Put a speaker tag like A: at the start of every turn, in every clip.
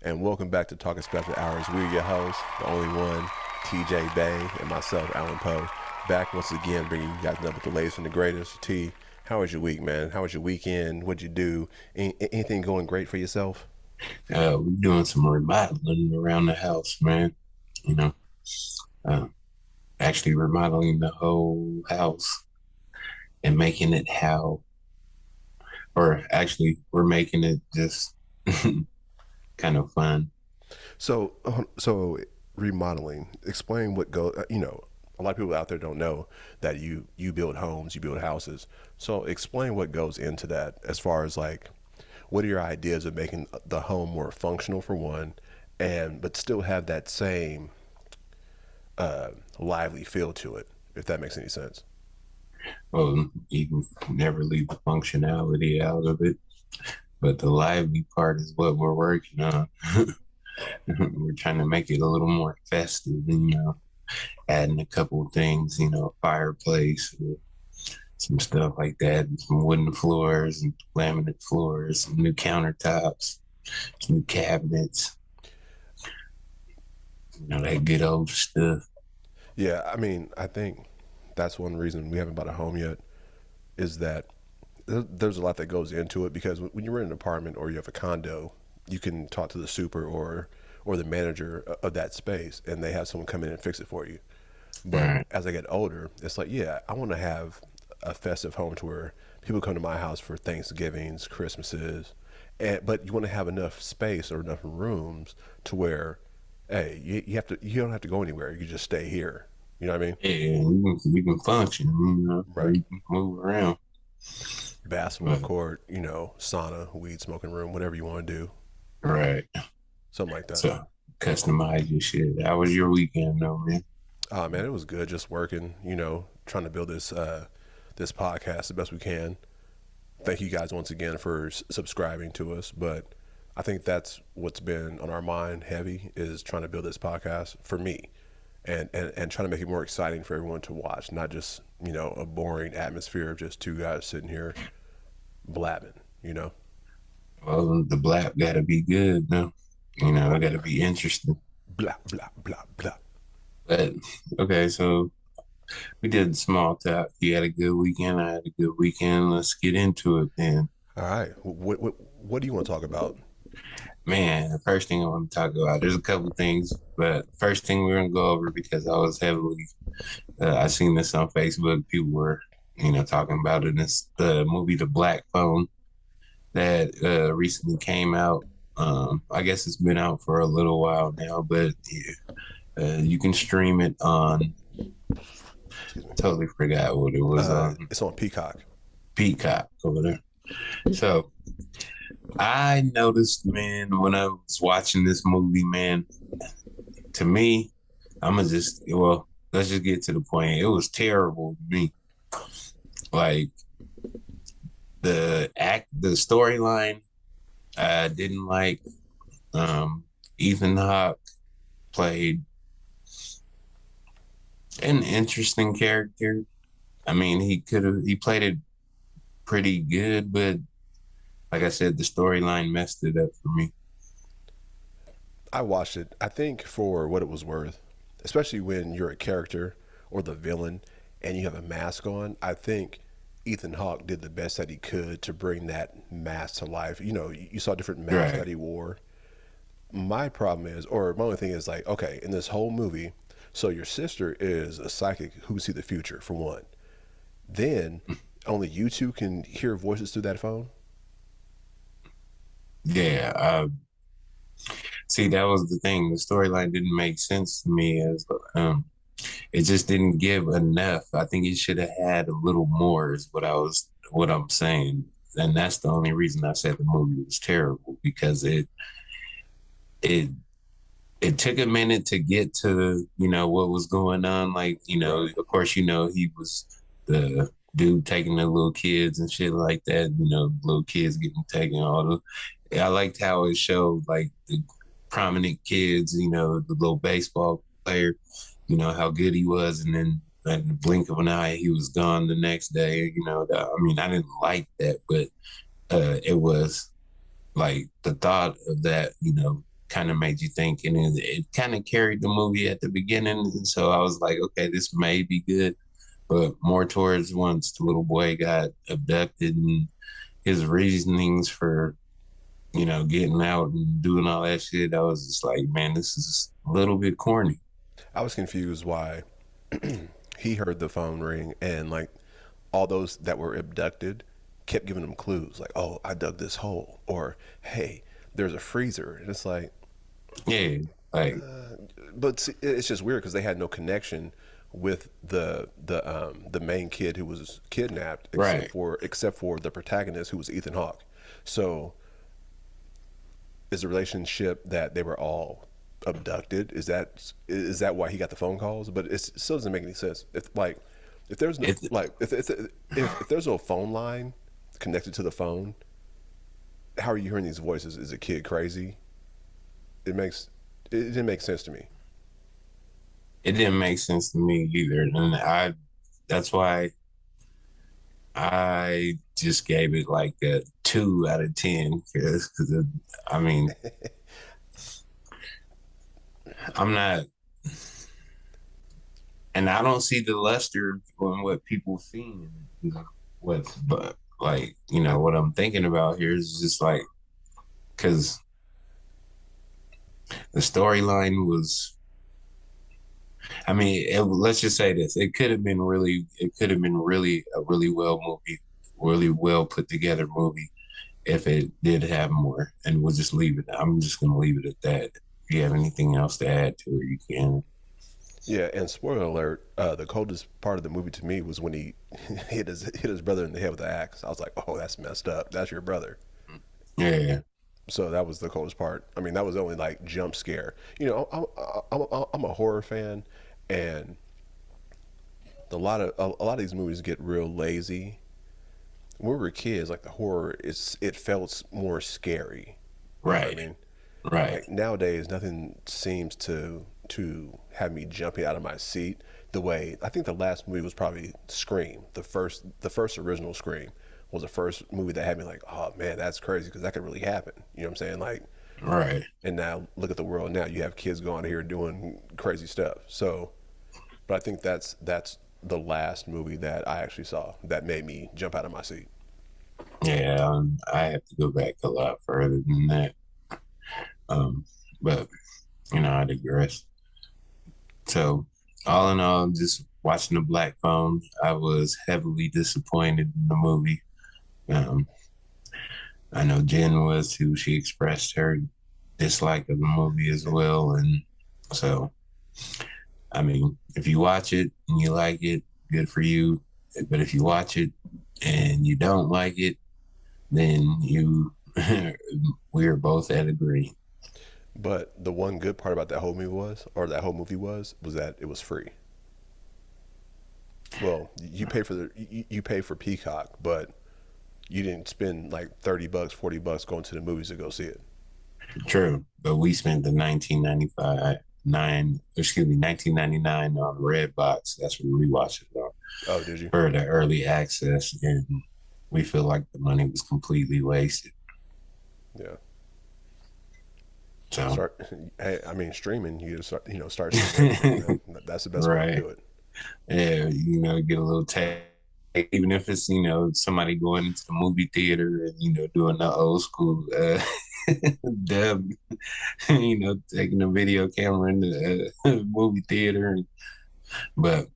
A: And welcome back to Talking Special Hours. We're your hosts, the only one, TJ Bay, and myself, Alan Poe. Back once again, bringing you guys up with the latest and the greatest. T, how was your week, man? How was your weekend? What'd you do? Anything going great for yourself?
B: We're doing some remodeling around the house, man. You know, uh, actually remodeling the whole house and making it or actually, we're making it just kind of fun.
A: So remodeling. Explain what go. A lot of people out there don't know that you build homes, you build houses. So explain what goes into that, as far as like, what are your ideas of making the home more functional for one, and but still have that same lively feel to it, if that makes any sense.
B: Well, you can never leave the functionality out of it, but the lively part is what we're working on. We're trying to make it a little more festive, and, adding a couple of things, fireplace, some stuff like that, and some wooden floors and laminate floors, some new countertops, some new cabinets, that good old stuff.
A: Yeah, I mean, I think that's one reason we haven't bought a home yet, is that there's a lot that goes into it, because when you're in an apartment or you have a condo, you can talk to the super or the manager of that space, and they have someone come in and fix it for you. But
B: Right.
A: as I get older, it's like, yeah, I want to have a festive home to where people come to my house for Thanksgivings, Christmases, but you want to have enough space or enough rooms to where, hey, you don't have to go anywhere. You just stay here. You know what I mean?
B: Yeah, you can function,
A: Right.
B: you can move around.
A: Basketball
B: But,
A: court, sauna, weed smoking room, whatever you want to do,
B: right.
A: something like that.
B: So customize your shit. How was your weekend though, man?
A: Man, it was good just working, trying to build this podcast the best we can. Thank you guys once again for subscribing to us. But I think that's what's been on our mind heavy, is trying to build this podcast for me, and trying to make it more exciting for everyone to watch, not just, a boring atmosphere of just two guys sitting here blabbing, you know?
B: Well, the black gotta be good, no? It gotta be interesting.
A: Blah, blah, blah, blah.
B: But okay, so we did small talk. You had a good weekend. I had a good weekend. Let's get into it then.
A: All right. What do you want to talk about?
B: Man, the first thing I want to talk about, there's a couple things, but first thing we're gonna go over, because I was heavily, I seen this on Facebook. People were, talking about it. It's the movie The Black Phone that recently came out. I guess it's been out for a little while now, but yeah, you can stream it on.
A: Excuse me.
B: Totally forgot what it was on.
A: It's on Peacock.
B: Peacock over there. So I noticed, man, when I was watching this movie, man, to me, let's just get to the point. It was terrible to me. Like the storyline, I didn't like. Ethan Hawke played an interesting character. I mean, he played it pretty good, but like I said, the storyline messed it up for me.
A: I watched it. I think for what it was worth, especially when you're a character or the villain and you have a mask on, I think Ethan Hawke did the best that he could to bring that mask to life. You saw different masks
B: Right.
A: that he wore. My problem is, or my only thing is, like, okay, in this whole movie, so your sister is a psychic who can see the future, for one. Then only you two can hear voices through that phone.
B: Yeah. See, that was the thing. The storyline didn't make sense to me, as it just didn't give enough. I think it should have had a little more, is what I'm saying. And that's the only reason I said the movie was terrible, because it it took a minute to get to, what was going on. Like,
A: Right.
B: of course, he was the dude taking the little kids and shit like that, little kids getting taken, all the, I liked how it showed like the prominent kids, the little baseball player, how good he was. And then in the blink of an eye, he was gone the next day. I mean, I didn't like that, but it was like the thought of that, kind of made you think, and it kind of carried the movie at the beginning. And so I was like, okay, this may be good, but more towards once the little boy got abducted and his reasonings for, getting out and doing all that shit, I was just like, man, this is a little bit corny.
A: I was confused why he heard the phone ring and like all those that were abducted kept giving him clues like, oh, I dug this hole, or hey, there's a freezer. And it's like,
B: Yeah, like,
A: but see, it's just weird because they had no connection with the main kid who was kidnapped,
B: right.
A: except for the protagonist who was Ethan Hawke. So is the relationship that they were all abducted? Is that why he got the phone calls? But it still doesn't make any sense. If there's no
B: It,
A: like if there's no phone line connected to the phone, how are you hearing these voices? Is a kid crazy? It didn't make sense to me.
B: it didn't make sense to me either. And that's why I just gave it like a 2 out of 10 because I mean, I'm not, and I don't see the luster on what people see. But like, what I'm thinking about here is just like, because the storyline was, I mean, let's just say this: it could have been really a really well movie, really well put together movie if it did have more. And we'll just leave it. I'm just gonna leave it at that. If you have anything else to add to it, you can.
A: Yeah, and spoiler alert, the coldest part of the movie to me was when he hit his brother in the head with the axe. I was like, oh, that's messed up. That's your brother.
B: Yeah,
A: So that was the coldest part. I mean, that was the only like jump scare. I'm a horror fan, and a lot of these movies get real lazy. When we were kids, like the horror, it felt more scary. You know what I
B: right,
A: mean?
B: right,
A: Like nowadays, nothing seems to have me jumping out of my seat the way I think the last movie was probably Scream. The first original Scream was the first movie that had me like, oh man, that's crazy because that could really happen. You know what I'm saying? Like,
B: right.
A: and now look at the world now. You have kids going here doing crazy stuff. So, but I think that's the last movie that I actually saw that made me jump out of my seat.
B: Yeah, I have to go back a lot further than that. Um, but I digress. So, all in all, just watching the Black Phone, I was heavily disappointed in the movie. Um, I know Jen was too. She expressed her dislike of the movie as well, and so I mean, if you watch it and you like it, good for you. But if you watch it and you don't like it, then we're both at agree.
A: But the one good part about that whole movie was that it was free. Well, you pay for Peacock, but you didn't spend like $30, $40 going to the movies to go see it.
B: True, but we spent the 1999 on Redbox. That's what we watched it on
A: Oh, did you?
B: for the early access, and we feel like the money was completely wasted.
A: Yeah.
B: So,
A: Start. Hey, I mean, streaming. You just start seeing everything. That's the best way to
B: right,
A: do it.
B: yeah, get a little tag, even if it's somebody going into the movie theater and doing the old school dub, taking a video camera in the movie theater. But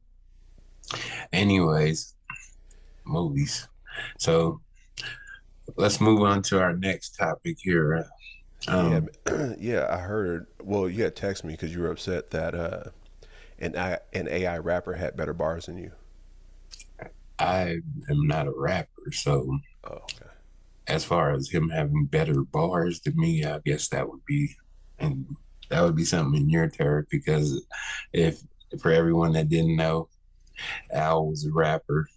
B: anyways, movies. So let's move on to our next topic here.
A: Yeah,
B: Um,
A: yeah. I heard. Well, you had texted me because you were upset that an AI rapper had better bars than you.
B: I am not a rapper, so
A: Oh, okay.
B: as far as him having better bars than me, I guess and that would be something in your turf because if for everyone that didn't know, Al was a rapper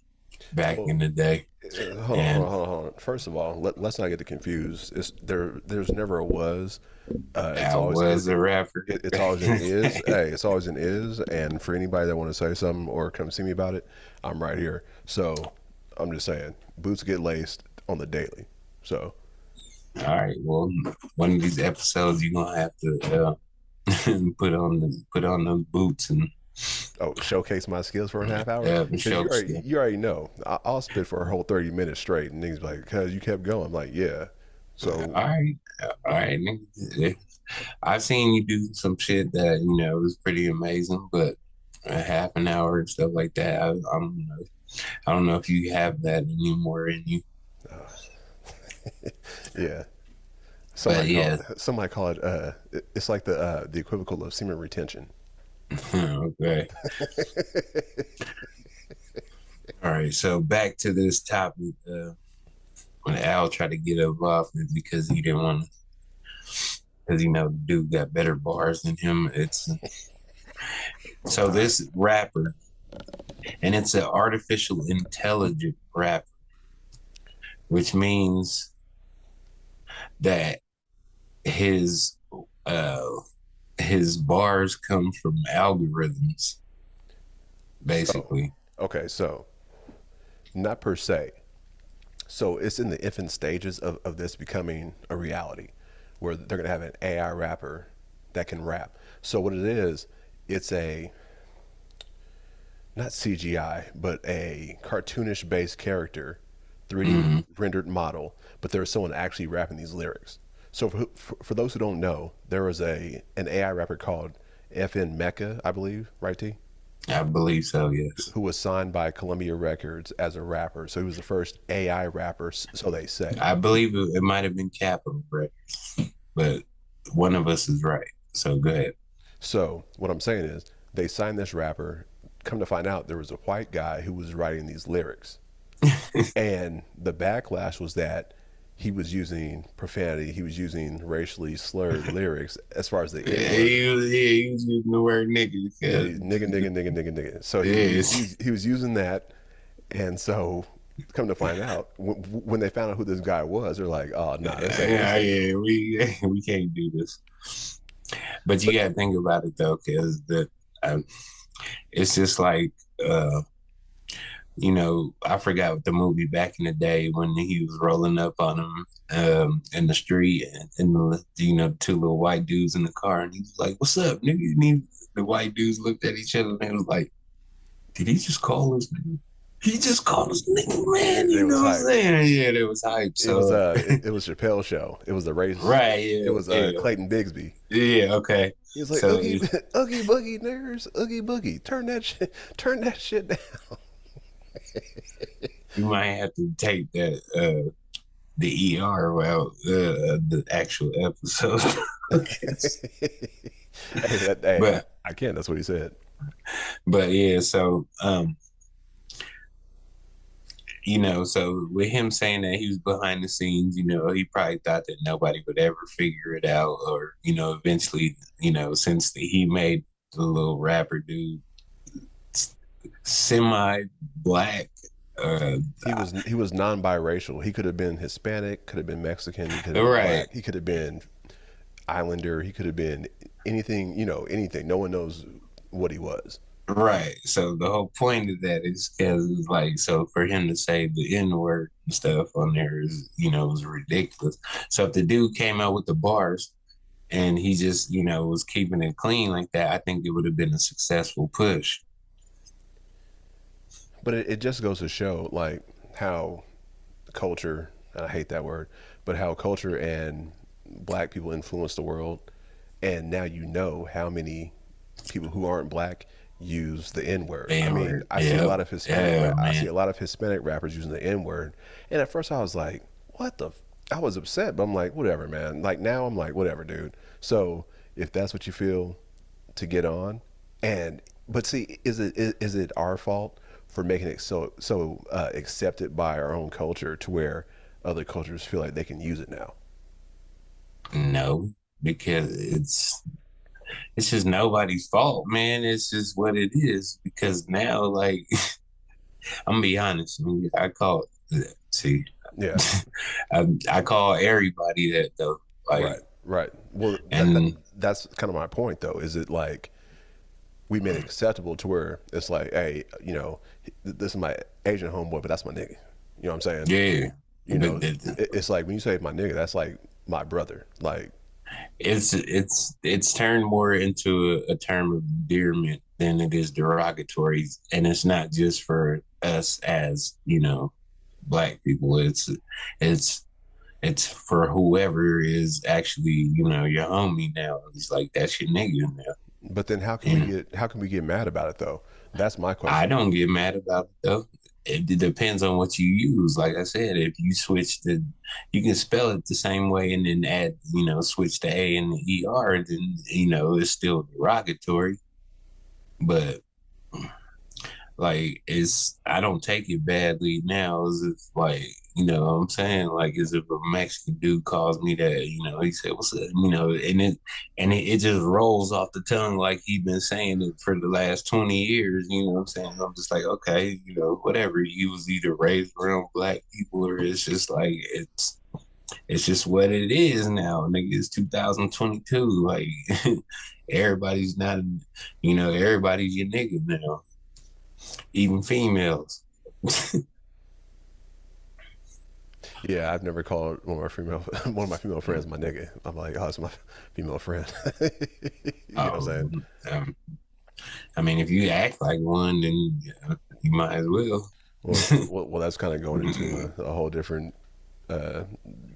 B: back
A: Well,
B: in the day,
A: hold on, hold on,
B: and
A: hold on, hold on. first of all, let's not get it confused. There's never a was. It's
B: I
A: always
B: was a rapper.
A: it's always an is. Hey, it's always an is. And for anybody that want to say something or come see me about it, I'm right here. So I'm just saying, boots get laced on the daily. So
B: All right. Well, one of these episodes you're gonna have to put on those boots and
A: showcase my skills for a half hour because
B: show.
A: you already know I'll spit for a whole 30 minutes straight, and niggas be like, "Cause you kept going." I'm like, yeah. So
B: All right. Nigga. I've seen you do some shit that was pretty amazing, but a half an hour and stuff like that, I don't know if you have that anymore in you.
A: yeah.
B: But yeah,
A: Somebody call it it's like the equivocal of semen retention.
B: okay. All right. So back to this topic. When Al tried to get up off it because he didn't want to, because the dude got better bars than him. It's so this rapper, and it's an artificial intelligent rapper, which means that his uh his bars come from algorithms, basically.
A: Okay, so not per se. So it's in the infant stages of this becoming a reality where they're going to have an AI rapper that can rap. So what it is, it's a not CGI, but a cartoonish based character, 3D rendered model, but there's someone actually rapping these lyrics. So for those who don't know, there was an AI rapper called FN Mecca, I believe, right, T?
B: I believe so, yes.
A: Who was signed by Columbia Records as a rapper. So he was the first AI rapper, so they say.
B: I believe it might have been Capital Records, but one of us is right. So go ahead.
A: So what I'm saying is they signed this rapper. Come to find out, there was a white guy who was writing these lyrics. And the backlash was that he was using profanity. He was using racially slurred lyrics as far as the
B: he was using the word nigga.
A: Yeah, nigga. So he was using that, and so come to find out, when they found out who this guy was, they're like, "Oh no,
B: we can't do this." But you gotta think about it though, because it's just like I forgot what the movie back in the day when he was rolling up on him in the street, and the two little white dudes in the car, and he was like, "What's up, nigga?" And the white dudes looked at each other and they was like, "Did he just call us nigga? He just called us nigga, man." You know what I'm saying? Yeah, it was hype. So
A: it was Chappelle's show. It was the race.
B: Right. Yeah.
A: It was Clayton Bigsby.
B: Yeah. Okay.
A: He was like, Oogie Boogie niggers, Oogie Boogie, turn that shit down.
B: You might have to take that the ER well the actual episode.
A: But I can't. That's what he said.
B: But yeah, so so with him saying that he was behind the scenes, he probably thought that nobody would ever figure it out, or eventually, since he made the little rapper dude semi-black.
A: He was non-biracial. He could have been Hispanic, could have been Mexican, he could have been black, he could have been Islander, he could have been anything, anything. No one knows what he was.
B: Right. So the whole point of that is because it's like, so for him to say the N-word and stuff on there is, was ridiculous. So if the dude came out with the bars and he just, was keeping it clean like that, I think it would have been a successful push.
A: But it just goes to show like how culture, and I hate that word, but how culture and black people influence the world. And now how many people who aren't black use the N-word. I mean, I see a lot of Hispanic rappers using the N-word. And at first I was like, what the I was upset, but I'm like, whatever, man. Like now I'm like, whatever, dude. So if that's what you feel to get on, but see, is it our fault for making it so accepted by our own culture to where other cultures feel like they can use it now?
B: No, because it's just nobody's fault, man. It's just what it is. Because now, like, I'm gonna be honest. I call it. See,
A: Yeah.
B: I call everybody that though. Like,
A: Right. Right. Well,
B: and
A: that's kind of my point, though. Is it like we made it acceptable to where it's like, hey, this is my Asian homeboy, but that's my nigga. You know what I'm saying?
B: yeah,
A: You
B: but
A: know, it's like when you say my nigga, that's like my brother. Like,
B: it's turned more into a term of endearment than it is derogatory, and it's not just for us as black people. It's it's for whoever is actually your homie now. It's like that's your nigga now.
A: but then
B: And
A: how can we get mad about it though? That's my
B: I
A: question.
B: don't get mad about it though. It depends on what you use. Like I said, if you you can spell it the same way and then add, switch the A and the ER, then, it's still derogatory. But like, I don't take it badly now as if like, what I'm saying? Like, as if a Mexican dude calls me that, he said, what's up? And it just rolls off the tongue like he been saying it for the last 20 years, you know what I'm saying? I'm just like, okay, whatever. You was either raised around black people or it's just like it's just what it is now. Nigga, it's 2022. Like everybody's not everybody's your nigga now. Even females.
A: Yeah, I've never called one of my female friends my nigga. I'm like, oh, it's my female friend. You know what I'm saying?
B: Um, um, I mean, if you act like one, then you might as well.
A: Well, that's kind of going into a whole different uh,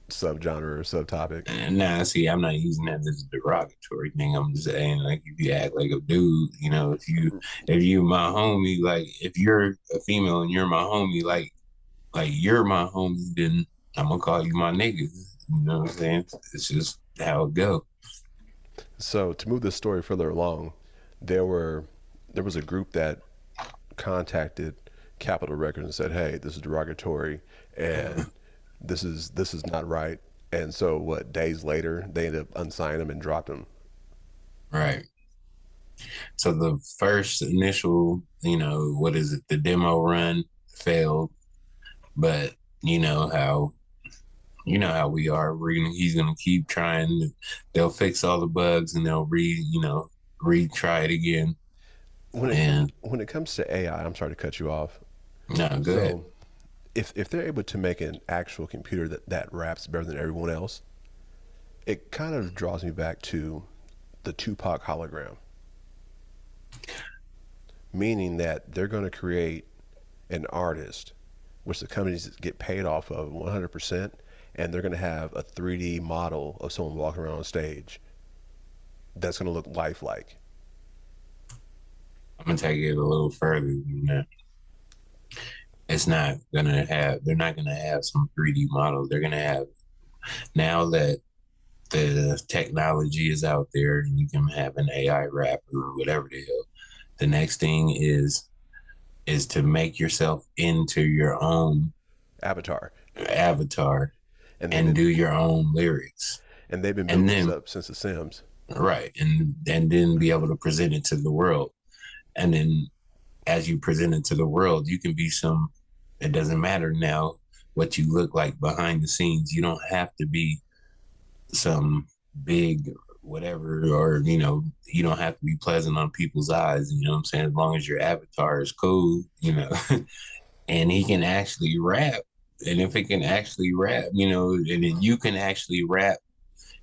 A: subgenre or subtopic.
B: Nah, see, I'm not using that as a derogatory thing. I'm just saying, like, if you act like a dude, if you my homie, like, if you're a female and you're my homie, like you're my homie, then I'm gonna call you my nigga. You know what I'm saying? It's just how it go.
A: So to move this story further along, there were there was a group that contacted Capitol Records and said, "Hey, this is derogatory, and this is not right." And so, what days later, they ended up unsigning him and dropped him.
B: Right. So the first initial, what is it? The demo run failed, but how we are. He's gonna keep trying. They'll fix all the bugs and they'll retry it again. And
A: When it comes to AI, I'm sorry to cut you off.
B: no, go ahead.
A: So, if they're able to make an actual computer that raps better than everyone else, it kind of draws me back to the Tupac hologram, meaning that they're going to create an artist, which the companies get paid off of 100%, and they're going to have a 3D model of someone walking around on stage that's going to look lifelike.
B: I'm gonna take it a little further than that. It's not gonna have. They're not gonna have some 3D models. They're gonna have now that the technology is out there and you can have an AI rapper or whatever the hell. The next thing is to make yourself into your own
A: Avatar,
B: avatar
A: and they've
B: and
A: been
B: do your own lyrics.
A: and they've been
B: And
A: building this
B: then
A: up since The Sims.
B: right, and then be able to present it to the world. And then as you present it to the world, you can be it doesn't matter now what you look like behind the scenes. You don't have to be some big whatever, or you don't have to be pleasant on people's eyes, you know what I'm saying, as long as your avatar is cool, and he can actually rap. And if it can actually rap, and then you can actually rap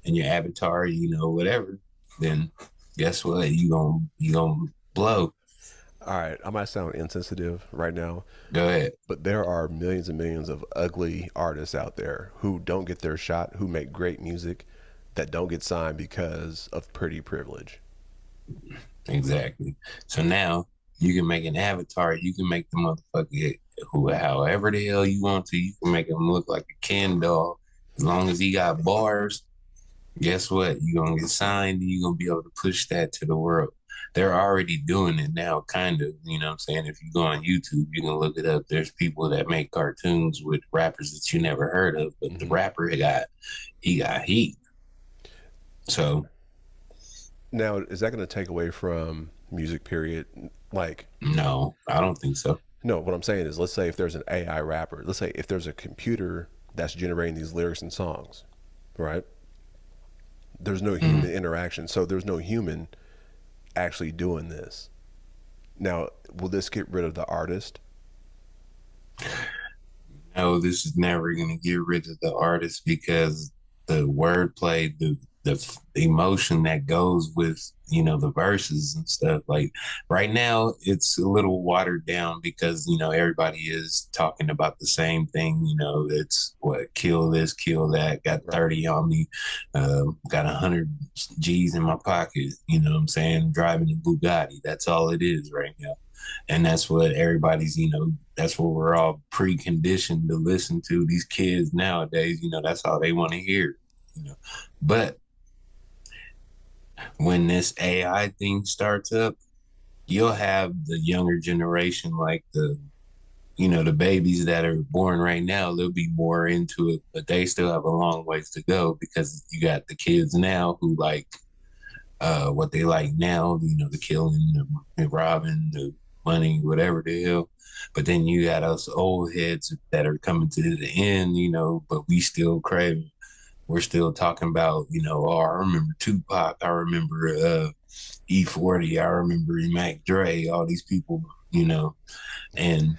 B: and your avatar, whatever, then guess what, you gonna blow.
A: All right, I might sound insensitive right now,
B: Go ahead.
A: but there are millions and millions of ugly artists out there who don't get their shot, who make great music that don't get signed because of pretty privilege.
B: Exactly. So now you can make an avatar. You can make the motherfucker who, however the hell you want to. You can make him look like a Ken doll. As long as he got bars, guess what? You're gonna get signed and you're gonna be able to push that to the world. They're already doing it now, kind of. You know what I'm saying? If you go on YouTube, you can look it up. There's people that make cartoons with rappers that you never heard of, but the
A: Hmm.
B: rapper he got heat. So
A: Now, is that going to take away from music, period? Like,
B: no, I don't think so.
A: no, what I'm saying is, let's say if there's an AI rapper, let's say if there's a computer that's generating these lyrics and songs, right? There's no human interaction, so there's no human actually doing this. Now, will this get rid of the artist?
B: No, this is never going to get rid of the artist because the wordplay, the emotion that goes with, the verses and stuff. Like right now, it's a little watered down because, everybody is talking about the same thing. It's what, kill this, kill that, got
A: Right.
B: 30 on me, got 100 G's in my pocket. You know what I'm saying? Driving a Bugatti. That's all it is right now. And that's what everybody's, that's what we're all preconditioned to listen to. These kids nowadays, that's all they want to hear. But when this AI thing starts up, you'll have the younger generation, like the babies that are born right now, they'll be more into it, but they still have a long ways to go because you got the kids now who like what they like now, the killing, the robbing, the money, whatever the hell. But then you got us old heads that are coming to the end, but we still crave. We're still talking about, oh, I remember Tupac, I remember E40, I remember Mac Dre, all these people, and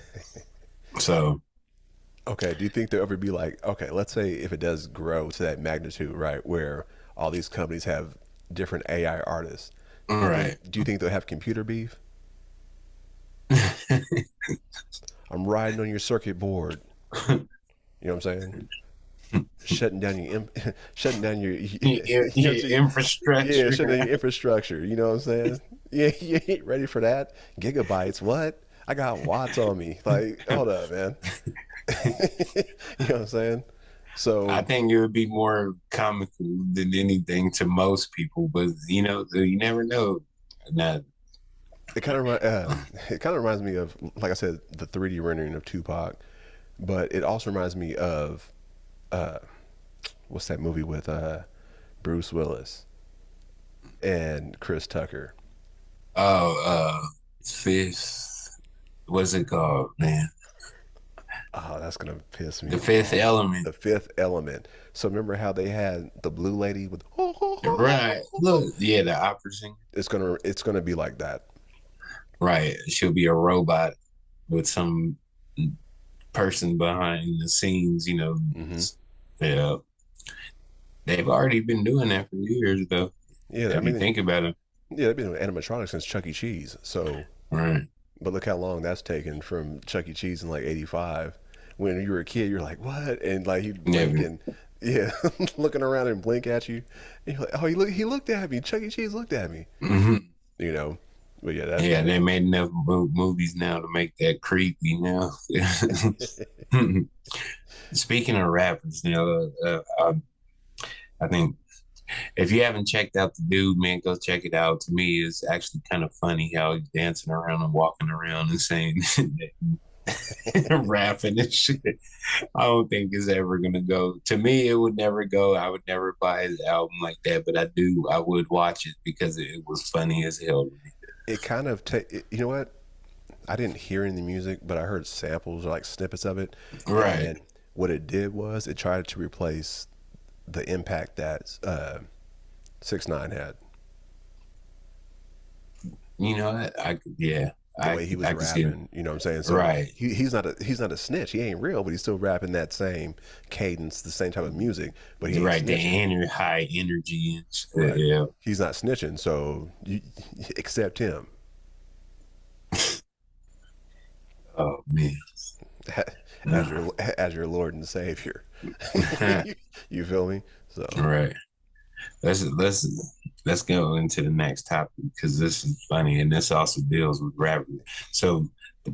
B: so.
A: Okay, do you think there'll ever be like, okay, let's say if it does grow to that magnitude, right, where all these companies have different AI artists,
B: All right.
A: do you think they'll have computer beef? I'm riding on your circuit board. You know what I'm saying? Shutting down shutting down your,
B: Infrastructure.
A: shutting down your infrastructure. You know what I'm saying? Yeah, you ain't ready for that. Gigabytes, what? I got watts on me. Like, hold up, man. You know what I'm saying? So
B: I think it would be more comical than anything to most people, but you never know. Now,
A: it kind of it kind of reminds me of, like I said, the 3D rendering of Tupac, but it also reminds me of uh, what's that movie with Bruce Willis and Chris Tucker?
B: fifth, what's it called, man?
A: Oh, that's gonna piss me
B: The Fifth
A: off.
B: Element.
A: The Fifth Element. So remember how they had the blue lady with
B: Right. Look, yeah, the opera singer.
A: it's gonna be like that.
B: Right. She'll be a robot with some person behind the scenes.
A: Hmm.
B: Yeah. They've already been doing that for years, though.
A: Yeah, I
B: If you
A: mean,
B: think about it.
A: yeah, they've been doing animatronics since Chuck E. Cheese. So,
B: Right.
A: but look how long that's taken from Chuck E. Cheese in like '85. When you were a kid, you're like, what? And like he'd blink
B: Never.
A: and yeah, looking around and blink at you. And you're like, oh, he looked at me. Chuck E. Cheese looked at me.
B: Hmm.
A: You know, but yeah, that
B: Yeah, they made enough movies now to make that creepy now. Speaking of rappers, I think if you haven't checked out the dude, man, go check it out. To me, it's actually kind of funny how he's dancing around and walking around and saying, rapping and shit. I don't think it's ever gonna go. To me, it would never go. I would never buy his album like that, but I would watch it because it was funny as hell.
A: it kind of you know what? I didn't hear any of the music, but I heard samples or like snippets of it.
B: Right.
A: And what it did was it tried to replace the impact that 6ix9ine had.
B: Yeah,
A: The way he was
B: I can see it.
A: rapping, you know what I'm saying? So
B: Right.
A: he's not a snitch. He ain't real, but he's still rapping that same cadence, the same type of music, but he ain't
B: Right, the
A: snitching.
B: high energy and shit.
A: Right.
B: Yeah.
A: He's not snitching, so you accept him.
B: Oh man.
A: As your Lord and Savior. You feel me? So
B: Right. Let's go into the next topic because this is funny and this also deals with rap. So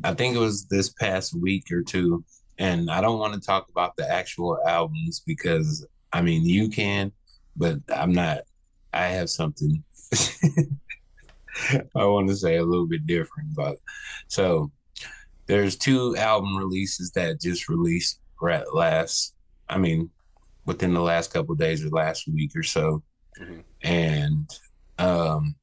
B: I think it was this past week or two, and I don't want to talk about the actual albums because I mean you can, but I'm not. I have something I want to say a little bit different about. So there's two album releases that just released last. I mean, within the last couple of days or last week or so.
A: mhm.
B: And um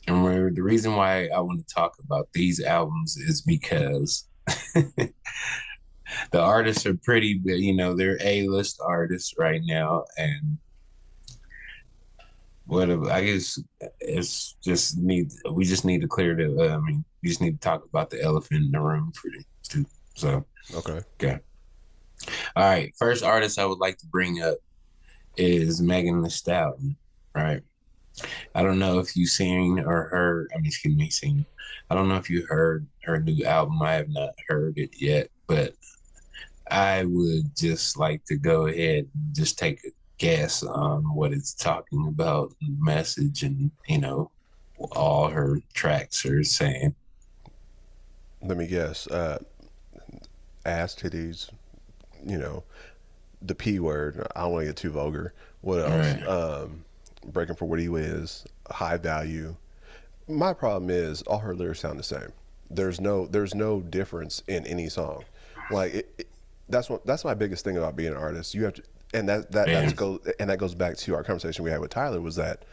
B: and the reason why I want to talk about these albums is because The artists are pretty, you know, they're A-list artists right now, and what I guess it's just we just need to clear the. I mean, we just need to talk about the elephant in the room for the two. So,
A: Okay.
B: okay, all right. First artist I would like to bring up is Megan Thee Stallion. Right. I don't know if you seen or heard. I mean, excuse me, seen. I don't know if you heard her new album. I have not heard it yet, but I would just like to go ahead and just take a guess on what it's talking about, the message, and you know, all her tracks are saying.
A: Let me guess. Ass titties. You know, the P word. I don't want to get too vulgar. What
B: All
A: else?
B: right.
A: Breaking for what he is. High value. My problem is all her lyrics sound the same. There's no difference in any song. Like that's my biggest thing about being an artist. You have to, and
B: And
A: that goes back to our conversation we had with Tyler, was that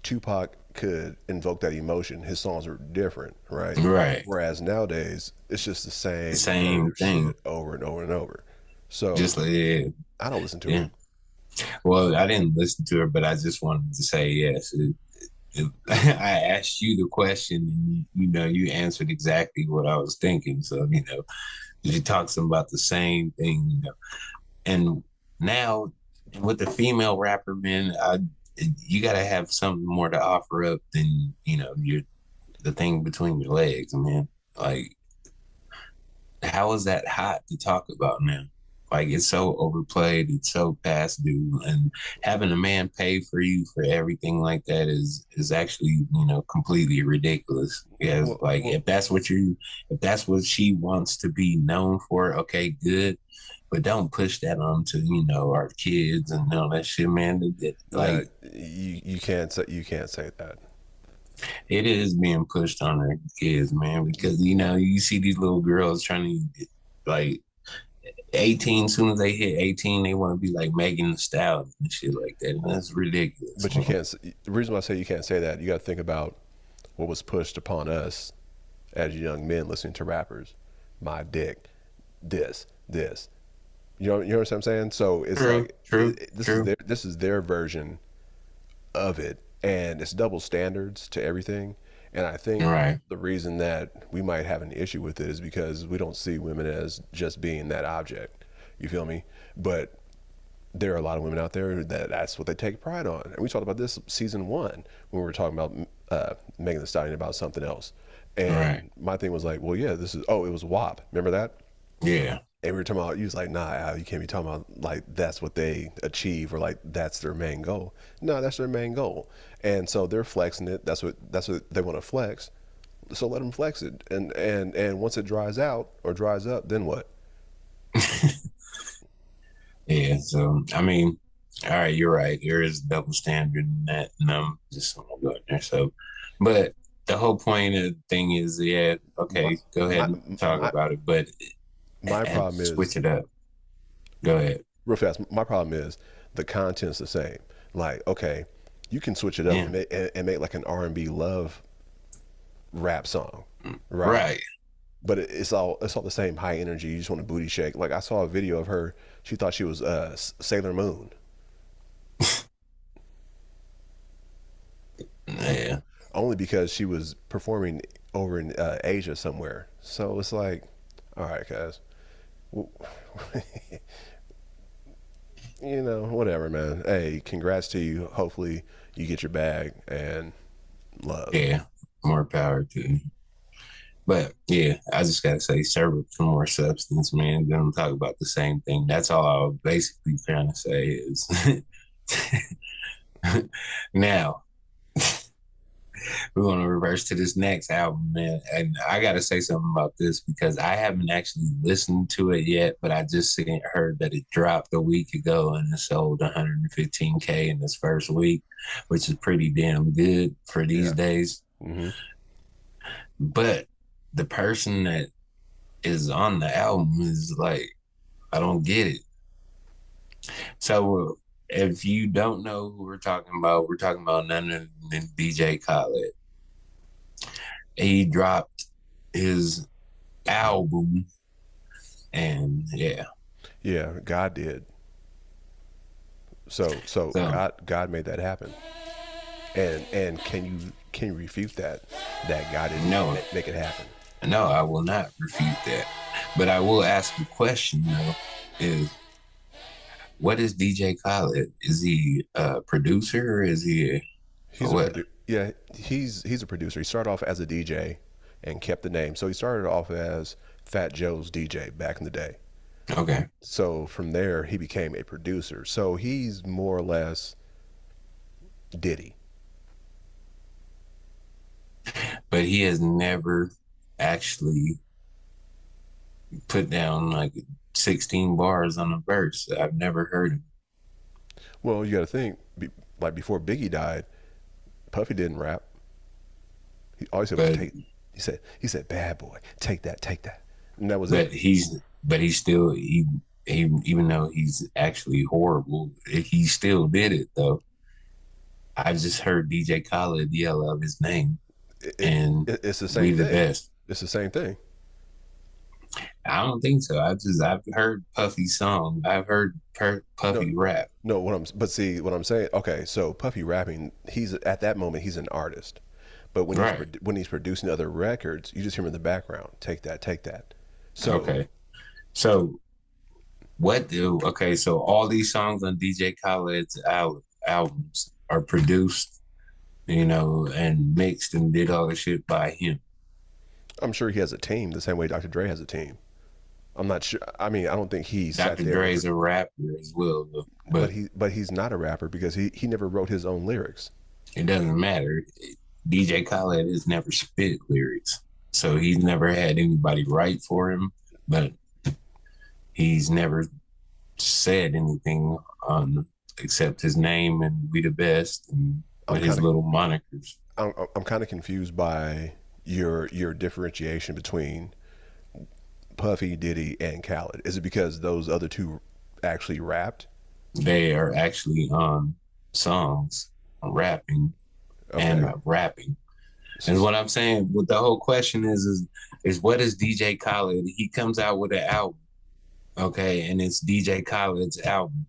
A: Tupac could invoke that emotion. His songs are different, right?
B: right,
A: Whereas nowadays it's just the
B: the
A: same
B: same
A: repetitive
B: thing.
A: shit over and over and over. So
B: Just like yeah,
A: I don't listen to
B: yeah.
A: her.
B: Well, I didn't listen to her, but I just wanted to say yes. I asked you the question, and you know, you answered exactly what I was thinking. So you know, she talks about the same thing, you know. And now with the female rapper, man, you got to have something more to offer up than you know your the thing between your legs, man. Like, how is that hot to talk about now? Like, it's so overplayed, it's so past due, and having a man pay for you for everything like that is actually you know completely ridiculous. Yeah,
A: Well,
B: like
A: well,
B: if that's what she wants to be known for, okay, good, but don't push that on to you know our kids and all that shit, man.
A: no,
B: Like
A: you can't say that.
B: it is being pushed on our kids, man, because you know you see these little girls trying to like 18. As soon as they hit 18, they want to be like Megan Thee Stallion and shit like that, and that's ridiculous,
A: But you
B: man.
A: can't. The reason why I say you can't say that, you got to think about what was pushed upon us as young men listening to rappers. My dick, this. You know what I'm saying? So it's
B: True,
A: like
B: true, true.
A: this is their version of it, and it's double standards to everything. And I think
B: Right,
A: the reason that we might have an issue with it is because we don't see women as just being that object. You feel me? But there are a lot of women out there that's what they take pride on. And we talked about this season one when we were talking about Megan Thee Stallion about something else.
B: right.
A: And my thing was like, well, yeah, it was WAP. Remember that?
B: Yeah,
A: And we were talking about, you was like, nah, Al, you can't be talking about like that's what they achieve or like that's their main goal. No, that's their main goal. And so they're flexing it. That's what they want to flex. So let them flex it. And once it dries out or dries up, then what?
B: yeah. So I mean, all right, you're right. There is a double standard in that, and I'm just gonna go in there. So, but the whole point of the thing is, yeah,
A: My
B: okay, go ahead
A: my
B: and talk
A: my,
B: about it, but
A: my
B: and
A: problem
B: switch
A: is
B: it up. Go ahead.
A: real fast. My problem is the content's the same. Like, okay, you can switch it up
B: Yeah,
A: and make like an R&B love rap song, right?
B: right.
A: But it's all the same high energy. You just want a booty shake. Like I saw a video of her. She thought she was Sailor Moon,
B: Yeah,
A: only because she was performing over in Asia somewhere. So it's like, all right, guys, whatever, man. Hey, congrats to you. Hopefully, you get your bag and love.
B: yeah. More power to you. But yeah, I just gotta say, serve it for more substance, man. Don't talk about the same thing. That's all I was basically trying to say is now we're gonna reverse to this next album, man. And I gotta say something about this because I haven't actually listened to it yet, but I just heard that it dropped a week ago and it sold 115K in its first week, which is pretty damn good for these
A: Yeah.
B: days.
A: Hmm.
B: But the person that is on the album is like, I don't get it. So if you don't know who we're talking about none other than DJ Khalid. He dropped his album And
A: Yeah, God did. So
B: so
A: God made that happen. And can you refute that God didn't
B: no,
A: make it happen?
B: no, I will not refute that. But I will ask the question though: is what is DJ Khaled? Is he a producer or is he
A: He's a
B: what?
A: yeah, he's a producer. He started off as a DJ and kept the name. So he started off as Fat Joe's DJ back in the day.
B: Okay,
A: So from there he became a producer. So he's more or less Diddy.
B: but he has never actually put down like 16 bars on a verse. I've never heard him.
A: Well, you got to think like before Biggie died, Puffy didn't rap. He always said was
B: But
A: take. He said bad boy, take that, and that was
B: but
A: it.
B: he's still he even though he's actually horrible, he still did it though. I just heard DJ Khaled yell out his name and
A: It's the
B: we
A: same
B: the
A: thing.
B: best.
A: It's the same thing.
B: I don't think so. I've heard Puffy's song. I've heard
A: No,
B: Puffy rap.
A: no. But see what I'm saying. Okay, so Puffy rapping, he's at that moment he's an artist, but
B: Right.
A: when he's producing other records, you just hear him in the background. Take that, take that. So
B: Okay. So what do okay, so all these songs on DJ Khaled's albums are produced, and mixed and did all the shit by him.
A: I'm sure he has a team the same way Dr. Dre has a team. I'm not sure. I mean, I don't think he sat
B: Dr.
A: there and
B: Dre's a rapper as well, but
A: but he's not a rapper because he never wrote his own lyrics.
B: it doesn't matter. DJ Khaled has never spit lyrics. So he's never had anybody write for him, but he's never said anything on except his name and We the Best and
A: I'm
B: with his
A: kind of
B: little monikers.
A: I'm kind of confused by your differentiation between Puffy, Diddy, and Khaled. Is it because those other two actually rapped?
B: They are actually on songs, rapping and
A: Okay.
B: rapping. And
A: So,
B: what I'm saying, what the whole question is what is DJ Khaled? He comes out with an album, okay, and it's DJ Khaled's album,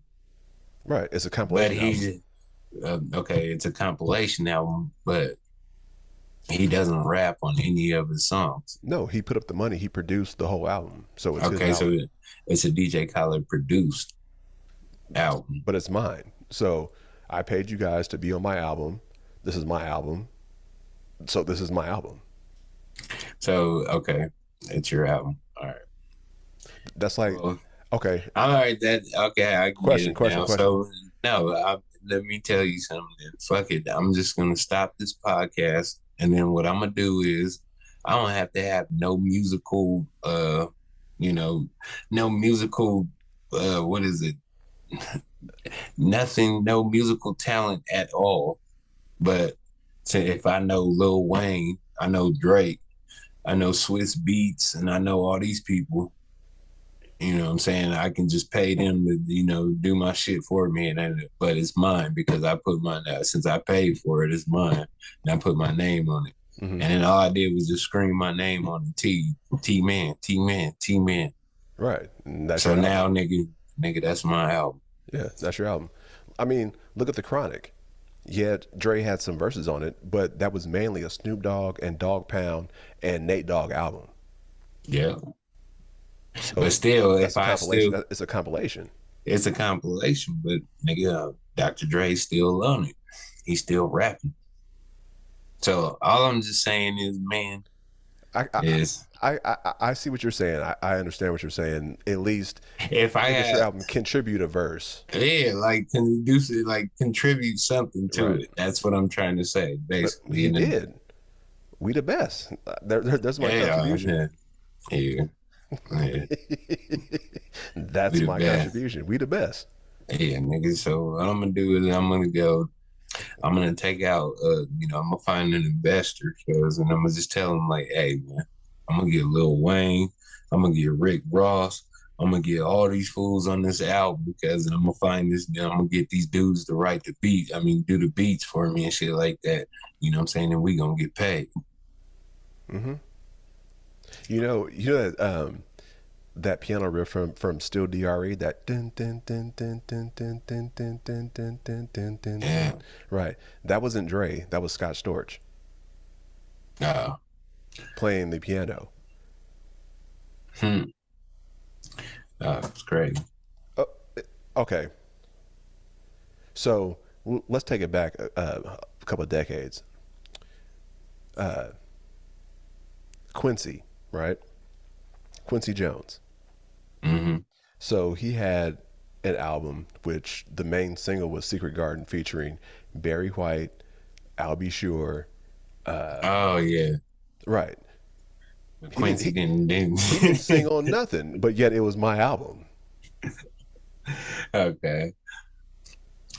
A: right. It's a
B: but
A: compilation album.
B: he's okay. It's a compilation album, but he doesn't rap on any of his songs.
A: No, he put up the money. He produced the whole album. So it's his
B: Okay, so
A: album.
B: it's a DJ Khaled produced album.
A: But it's mine. So I paid you guys to be on my album. This is my album. So this is my album.
B: So okay, it's your album. All right.
A: That's like
B: Well,
A: okay.
B: all right. That okay. I can get
A: Question,
B: it
A: question,
B: now.
A: question.
B: So no, let me tell you something. Fuck it. I'm just gonna stop this podcast, and then what I'm gonna do is I don't have to have no musical, you know, no musical, what is it? Nothing, no musical talent at all. But if I know Lil Wayne, I know Drake, I know Swiss Beats, and I know all these people. You know what I'm saying? I can just pay them to, do my shit for me, but it's mine because I put my since I paid for it, it's mine, and I put my name on it.
A: Hmm.
B: And then all I did was just scream my name on the T Man, T Man, T Man.
A: Right. And that's
B: So
A: your album.
B: now, nigga, that's my album.
A: Yeah, that's your album. I mean, look at the Chronic. Yeah, Dre had some verses on it, but that was mainly a Snoop Dogg and Dog Pound and Nate Dogg album.
B: Yeah, but
A: So
B: still,
A: that's
B: if
A: a
B: I
A: compilation.
B: still,
A: It's a compilation.
B: it's a compilation. But nigga, Dr. Dre's still on it. He's still rapping. So all I'm just saying is, man,
A: I I,
B: is
A: I see what you're saying. I understand what you're saying. At least
B: if I
A: if it's your
B: got
A: album, contribute a verse.
B: yeah, like conduce it, like contribute something to
A: Right.
B: it. That's what I'm trying to say,
A: But
B: basically.
A: he
B: And then,
A: did. We the best. There's my
B: yeah,
A: contribution.
B: yeah, yeah, we
A: That's
B: the
A: my
B: best.
A: contribution. We the best.
B: Yeah, nigga. So what I'm gonna do is I'm gonna take out, I'm gonna find an investor, cause, and I'm gonna just tell him like, hey, man, I'm gonna get Lil Wayne, I'm gonna get Rick Ross, I'm gonna get all these fools on this album because I'm gonna find this, I'm gonna get these dudes to write the beat, do the beats for me and shit like that. You know what I'm saying? And we gonna get paid.
A: Hmm. You know that that piano riff from Still Dre, that dun dun dun dun dun dun dun dun dun dun dun dun dun
B: Yeah.
A: dun. Right. That wasn't Dre. That was Scott Storch
B: Oh.
A: playing the piano.
B: Hmm. It's crazy.
A: Oh, okay. So let's take it back a couple of decades. Uh, Quincy, right? Quincy Jones.
B: Hmm.
A: So he had an album which the main single was Secret Garden featuring Barry White, I'll Be Sure.
B: Oh yeah.
A: Right.
B: But
A: He didn't
B: Quincy
A: he,
B: didn't.
A: he didn't sing on nothing, but yet it was my album.
B: Okay,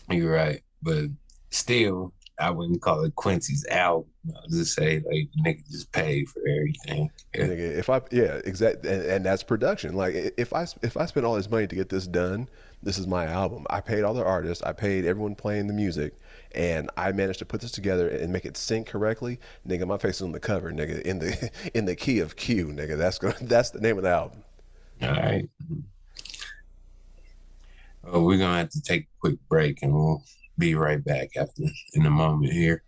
B: you're right, but still, I wouldn't call it Quincy's album. I'll just say like nigga just paid for everything. Yeah.
A: Nigga, if I yeah, exactly, and that's production. Like if I spend all this money to get this done, this is my album. I paid all the artists, I paid everyone playing the music, and I managed to put this together and make it sync correctly. Nigga, my face is on the cover, nigga, in the in the key of Q, nigga. That's the name of the album.
B: All right. Well, we're gonna have to take a quick break, and we'll be right back after in a moment here.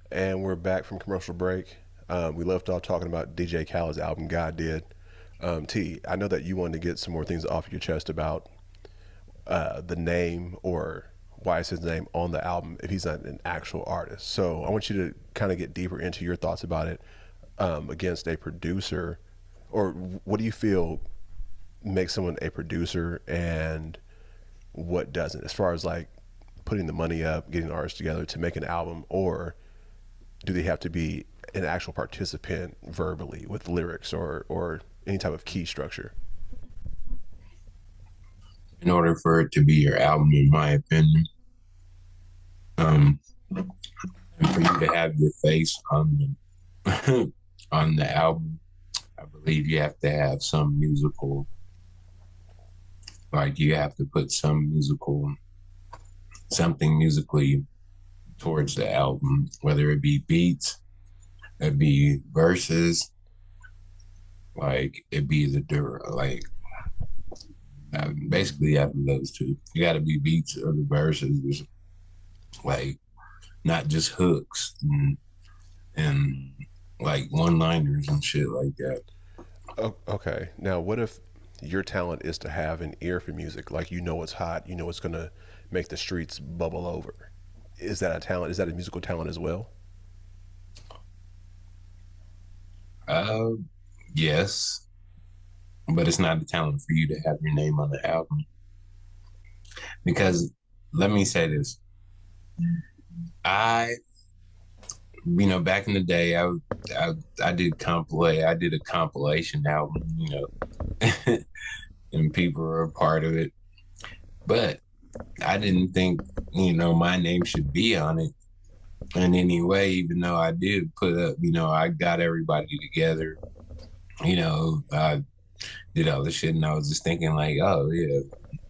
A: And we're back from commercial break. We left off talking about DJ Khaled's album God Did. T, I know that you wanted to get some more things off your chest about the name or why is his name on the album if he's not an actual artist. So I want you to kind of get deeper into your thoughts about it against a producer, or what do you feel makes someone a producer and what doesn't, as far as like putting the money up, getting artists together to make an album, or do they have to be an actual participant verbally with lyrics or any type of key structure?
B: In order for it to be your album, in my opinion, and for you to have your face on the on the album, I believe you have to have some musical, like you have to put some musical, something musically towards the album, whether it be beats, it be verses, like it be like basically having those two. You got to be beats or the verses, like not just hooks and like one-liners and shit like that.
A: Oh, okay. Now, what if your talent is to have an ear for music? Like, you know it's hot, you know it's gonna make the streets bubble over. Is that a talent? Is that a musical talent as well?
B: Uh, yes, but it's not a talent for you to have your name on the album because let me say this: I, back in the day, I did I did a compilation album, and people were a part of it, but I didn't think, my name should be on it in any way, even though I did put up, I got everybody together, I did all this shit, and I was just thinking like, oh yeah,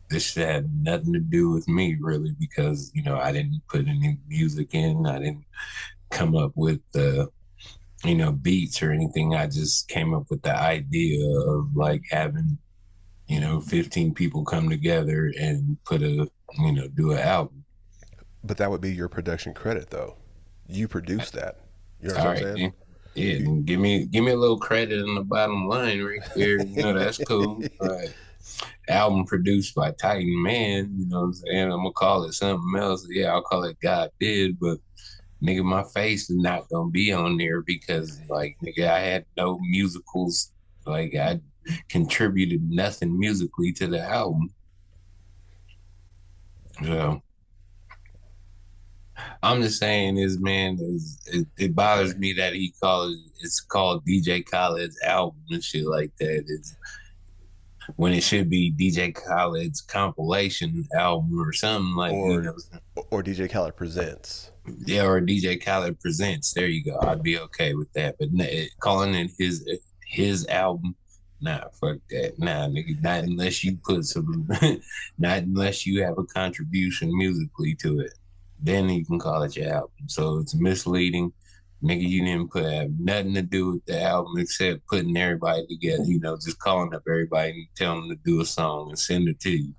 B: this had nothing to do with me really, because, I didn't put any music in, I didn't come up with the, beats or anything. I just came up with the idea of like having, 15 people come together and put do an album.
A: But that would be your production credit, though. You produced that. You know what
B: All
A: I'm
B: right,
A: saying?
B: man. Yeah,
A: You,
B: give me a little credit on the bottom line right there. That's cool. Right. Album produced by Titan Man, you know what I'm saying? I'm gonna call it something else. Yeah, I'll call it God Did, but nigga, my face is not gonna be on there because like nigga, I had no musicals. Like I contributed nothing musically to the album. So I'm just saying this man it bothers
A: okay.
B: me that it's called DJ Khaled's album and shit like that. It's when it should be DJ Khaled's compilation album or something like
A: Or DJ Khaled presents.
B: yeah, or DJ Khaled presents. There you go. I'd be okay with that. But calling it his album, Nah, fuck that. Nah, nigga, not unless you put some, not unless you have a contribution musically to it. Then you can call it your album. So it's misleading. Nigga, you didn't put have nothing to do with the album except putting everybody together, just calling up everybody and telling them to do a song and send it to you.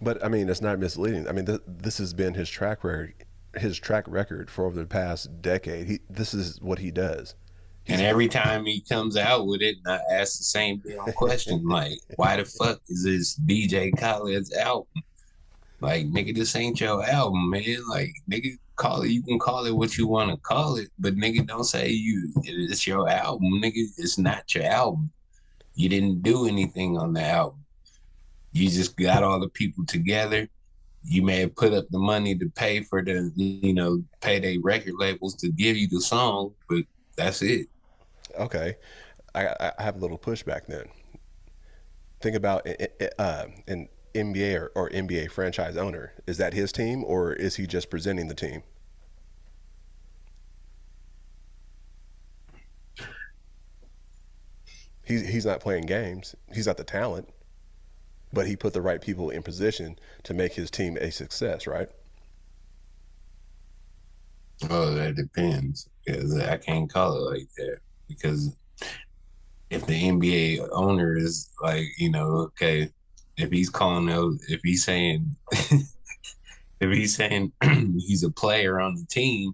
A: But I mean, it's not misleading. I mean, this has been his track record for over the past decade. This is what he does.
B: And
A: He's
B: every time he comes out with it, I ask the same damn question, like, why the fuck is this DJ Khaled's album? Like, nigga, this ain't your album, man. Like, nigga, call it. You can call it what you want to call it, but nigga, don't say it's your album, nigga. It's not your album. You didn't do anything on the album. You just got all the people together. You may have put up the money to pay for pay their record labels to give you the song, but that's it.
A: okay. I have a little pushback then. Think about an NBA or NBA franchise owner. Is that his team, or is he just presenting the team? He's not playing games. He's not the talent, but he put the right people in position to make his team a success, right?
B: Oh, that depends. Because I can't call it like that. Because if the NBA owner is like, okay, if he's calling out, if he's saying, if he's saying he's a player on the team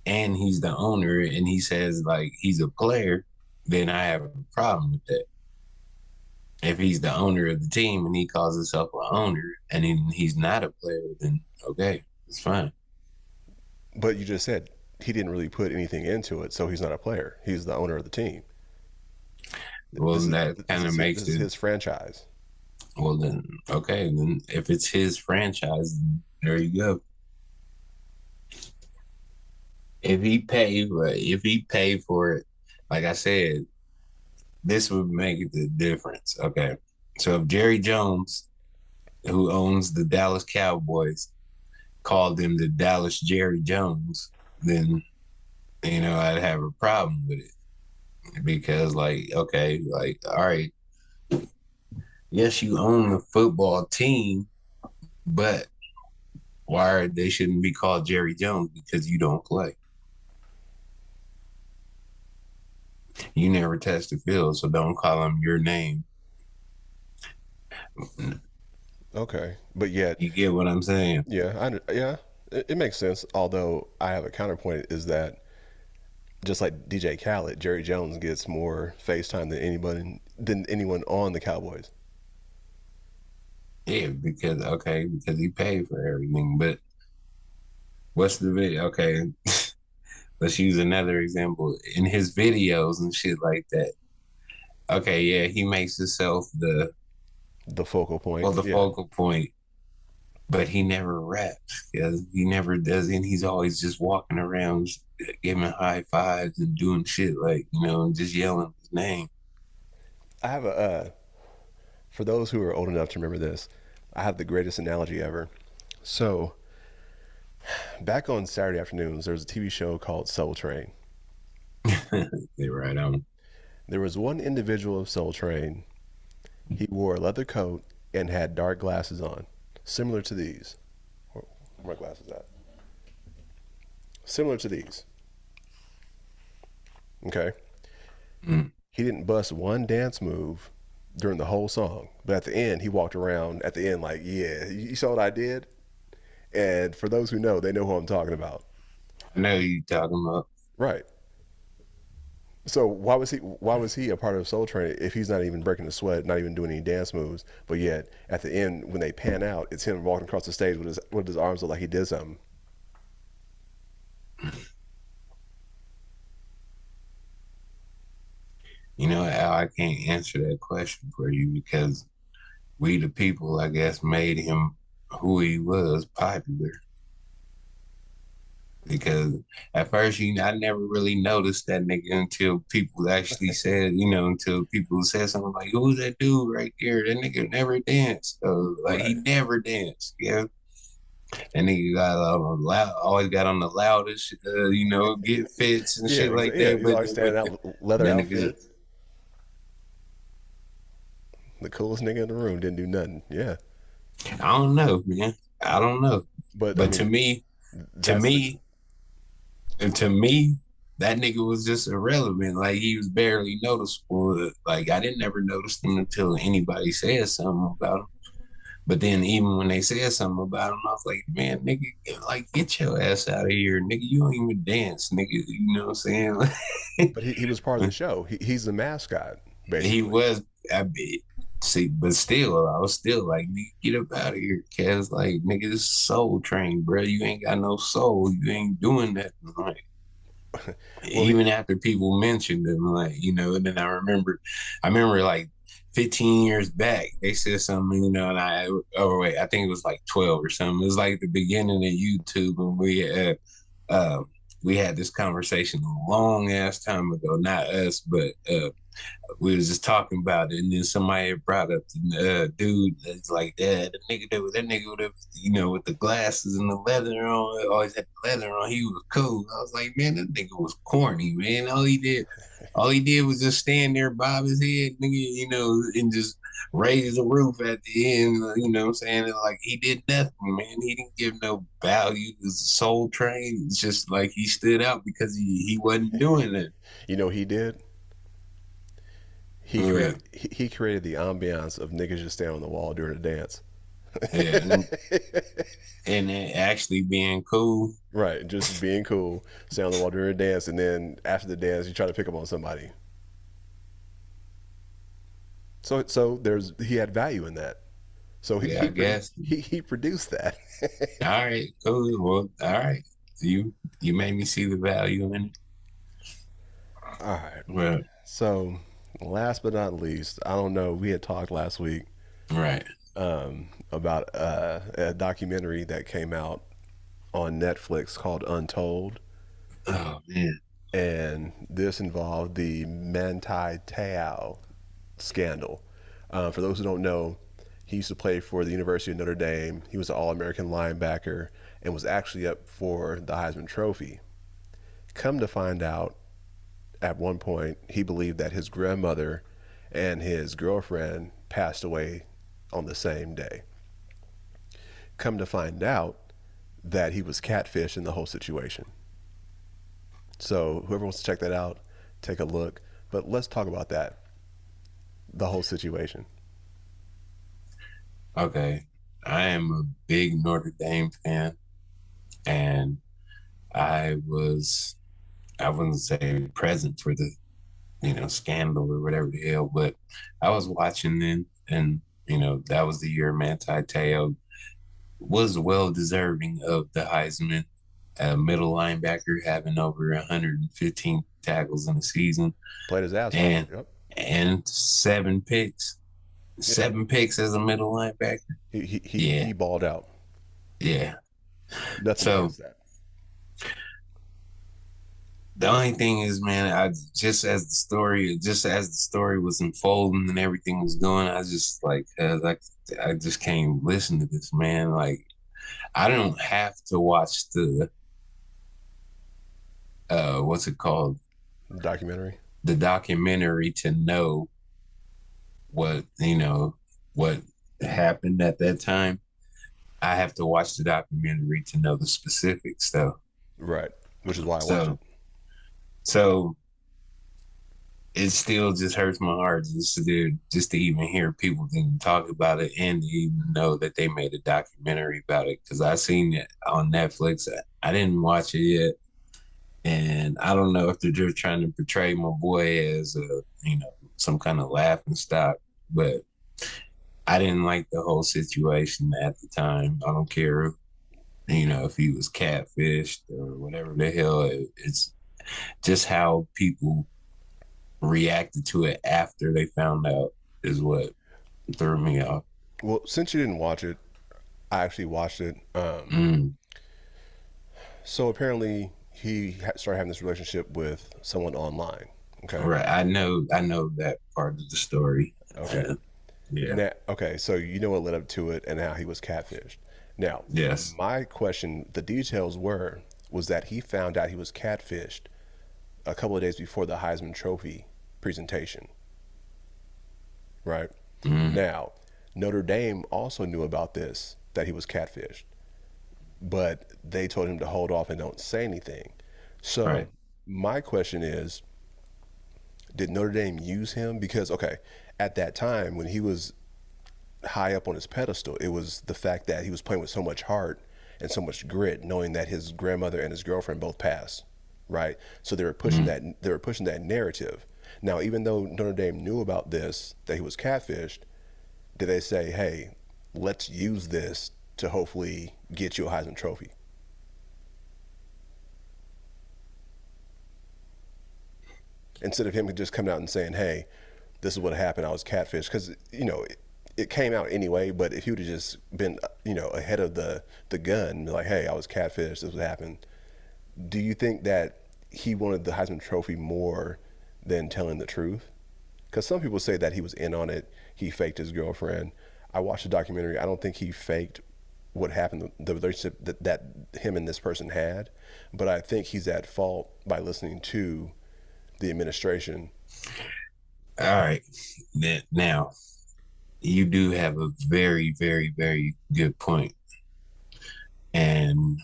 B: and he's the owner and he says like he's a player, then I have a problem with that. If he's the owner of the team and he calls himself an owner and he's not a player, then okay, it's fine.
A: But you just said he didn't really put anything into it, so he's not a player. He's the owner of the team.
B: Well, that kind of makes
A: this is
B: it.
A: his franchise.
B: Well, then okay, then if it's his franchise, there you go. If he paid for it, like I said, this would make the difference. Okay, so if Jerry Jones, who owns the Dallas Cowboys, called him the Dallas Jerry Jones, then I'd have a problem with it because, like, okay, like, all right, yes, you own the football team, but why they shouldn't be called Jerry Jones because you don't play. You never test the field, so don't call him your name.
A: Okay, but yet,
B: You get what I'm saying?
A: yeah, it makes sense. Although I have a counterpoint is that just like DJ Khaled, Jerry Jones gets more FaceTime than anyone on the Cowboys.
B: Yeah, because he paid for everything. But what's the video? Okay, let's use another example. In his videos and shit like that. Okay, yeah, he makes himself
A: The focal point.
B: the
A: Yeah.
B: focal point, but he never raps because he never does, and he's always just walking around giving high fives and doing shit like just yelling his name.
A: I have a for those who are old enough to remember this, I have the greatest analogy ever. So back on Saturday afternoons, there was a TV show called Soul Train.
B: They right on.
A: There was one individual of Soul Train. He wore a leather coat and had dark glasses on, similar to these. Where my glasses at? Similar to these. Okay.
B: Mm.
A: He didn't bust one dance move during the whole song, but at the end, he walked around at the end like, "Yeah, you saw what I did." And for those who know, they know who I'm talking about.
B: I know you talking about.
A: Right. So why was he a part of Soul Train if he's not even breaking a sweat, not even doing any dance moves, but yet at the end when they pan out, it's him walking across the stage with his arms look like he did something.
B: Al, I can't answer that question for you because we the people, I guess, made him who he was popular. Because at first, I never really noticed that nigga until people actually said, until people said something like, "Who's that dude right there? That nigga never danced. Like he
A: Right.
B: never danced." Yeah, and nigga got loud, always got on the loudest, get fits and
A: Yeah,
B: shit like
A: yeah.
B: that.
A: He's always standing out, leather
B: then nigga,
A: outfit. The coolest nigga in the room didn't do nothing. Yeah,
B: I don't know, man. I don't know.
A: but I
B: But to
A: mean,
B: me, to
A: that's the
B: me, and to me, that nigga was just irrelevant. Like he was barely noticeable. Like I didn't ever notice him until anybody said something about him. But then even when they said something about him, I was like, man, nigga, like get your ass out of here, nigga. You don't even dance, nigga. You know what I'm saying?
A: but he was part of the show. He's the mascot
B: He
A: basically.
B: was, I bet. See, but still, I was still like, nigga, get up out of here, cause like, nigga, this is Soul Train, bro. You ain't got no soul. You ain't doing that. Like,
A: Well, he,
B: even after people mentioned him, like, and then I remember like 15 years back, they said something, and oh wait, I think it was like 12 or something. It was like the beginning of YouTube, and uh, we had this conversation a long ass time ago, not us, but we was just talking about it, and then somebody had brought up the dude that's like that nigga with the, with the glasses and the leather on, always had the leather on. He was cool. I was like, man, that nigga was corny, man. All he did was just stand there, bob his head, nigga, and just raise the roof at the end. You know what I'm saying? And like he did nothing, man. He didn't give no value to the Soul Train. It's just like he stood out because he wasn't doing it.
A: he did. He created the ambiance of niggas just standing on the wall during a dance.
B: Yeah, and it actually being cool.
A: Right, just being cool, stand on the wall during a dance, and then after the dance, you try to pick up on somebody. So he had value in that. So
B: Yeah, I guess.
A: he produced that.
B: All right, cool. Well, all right. You made me see the value in it.
A: All right.
B: Well,
A: So last but not least, I don't know. We had talked last week
B: right.
A: about a documentary that came out on Netflix called Untold,
B: Oh man.
A: and this involved the Manti scandal. For those who don't know, he used to play for the University of Notre Dame. He was an All-American linebacker and was actually up for the Heisman Trophy. Come to find out, at one point, he believed that his grandmother and his girlfriend passed away on the same day. Come to find out that he was catfish in the whole situation. So whoever wants to check that out, take a look. But let's talk about that, the whole situation.
B: Okay. I am a big Notre Dame fan, and I was I wouldn't say present for the scandal or whatever the hell, but I was watching then, and that was the year Manti Te'o was well deserving of the Heisman. A middle linebacker having over 115 tackles in the season,
A: Played his ass off.
B: and
A: Yep.
B: and 7 picks,
A: Yeah.
B: 7 picks as a middle linebacker.
A: He
B: Yeah,
A: balled out.
B: yeah.
A: Nothing
B: So
A: against that.
B: the only thing is, man, I just as the story was unfolding and everything was going, I just like, I just can't listen to this, man. Like, I don't have to watch the what's it called,
A: Documentary.
B: the documentary to know what what happened at that time. I have to watch the documentary to know the specifics, though.
A: Right. Which is why I watched it.
B: So it still just hurts my heart just to even hear people even talk about it and to even know that they made a documentary about it. Because I seen it on Netflix. I didn't watch it yet, and I don't know if they're just trying to portray my boy as a some kind of laughing stock, but I didn't like the whole situation at the time. I don't care, if he was catfished or whatever the hell. It's just how people reacted to it after they found out is what threw me off.
A: Well, since you didn't watch it, I actually watched it.
B: Mm,
A: So apparently started having this relationship with someone online. Okay.
B: right. I know that part of the story.
A: Okay.
B: Yeah.
A: Now, okay. So you know what led up to it and how he was catfished. Now,
B: Yes.
A: my question, the details was that he found out he was catfished a couple of days before the Heisman Trophy presentation. Right.
B: Mm,
A: Now, Notre Dame also knew about this, that he was catfished, but they told him to hold off and don't say anything. So,
B: right.
A: my question is, did Notre Dame use him? Because, okay, at that time when he was high up on his pedestal, it was the fact that he was playing with so much heart and so much grit, knowing that his grandmother and his girlfriend both passed, right? So
B: Mm.
A: they were pushing that narrative. Now, even though Notre Dame knew about this, that he was catfished, did they say, "Hey, let's use this to hopefully get you a Heisman Trophy"? Instead of him just coming out and saying, "Hey, this is what happened. I was catfished," because it came out anyway. But if he would have just been ahead of the gun, like, "Hey, I was catfished. This is what happened." Do you think that he wanted the Heisman Trophy more than telling the truth? Because some people say that he was in on it. He faked his girlfriend. I watched the documentary. I don't think he faked what happened, the relationship that him and this person had. But I think he's at fault by listening to the administration.
B: All right. Now, you do have a very, very, very good point. And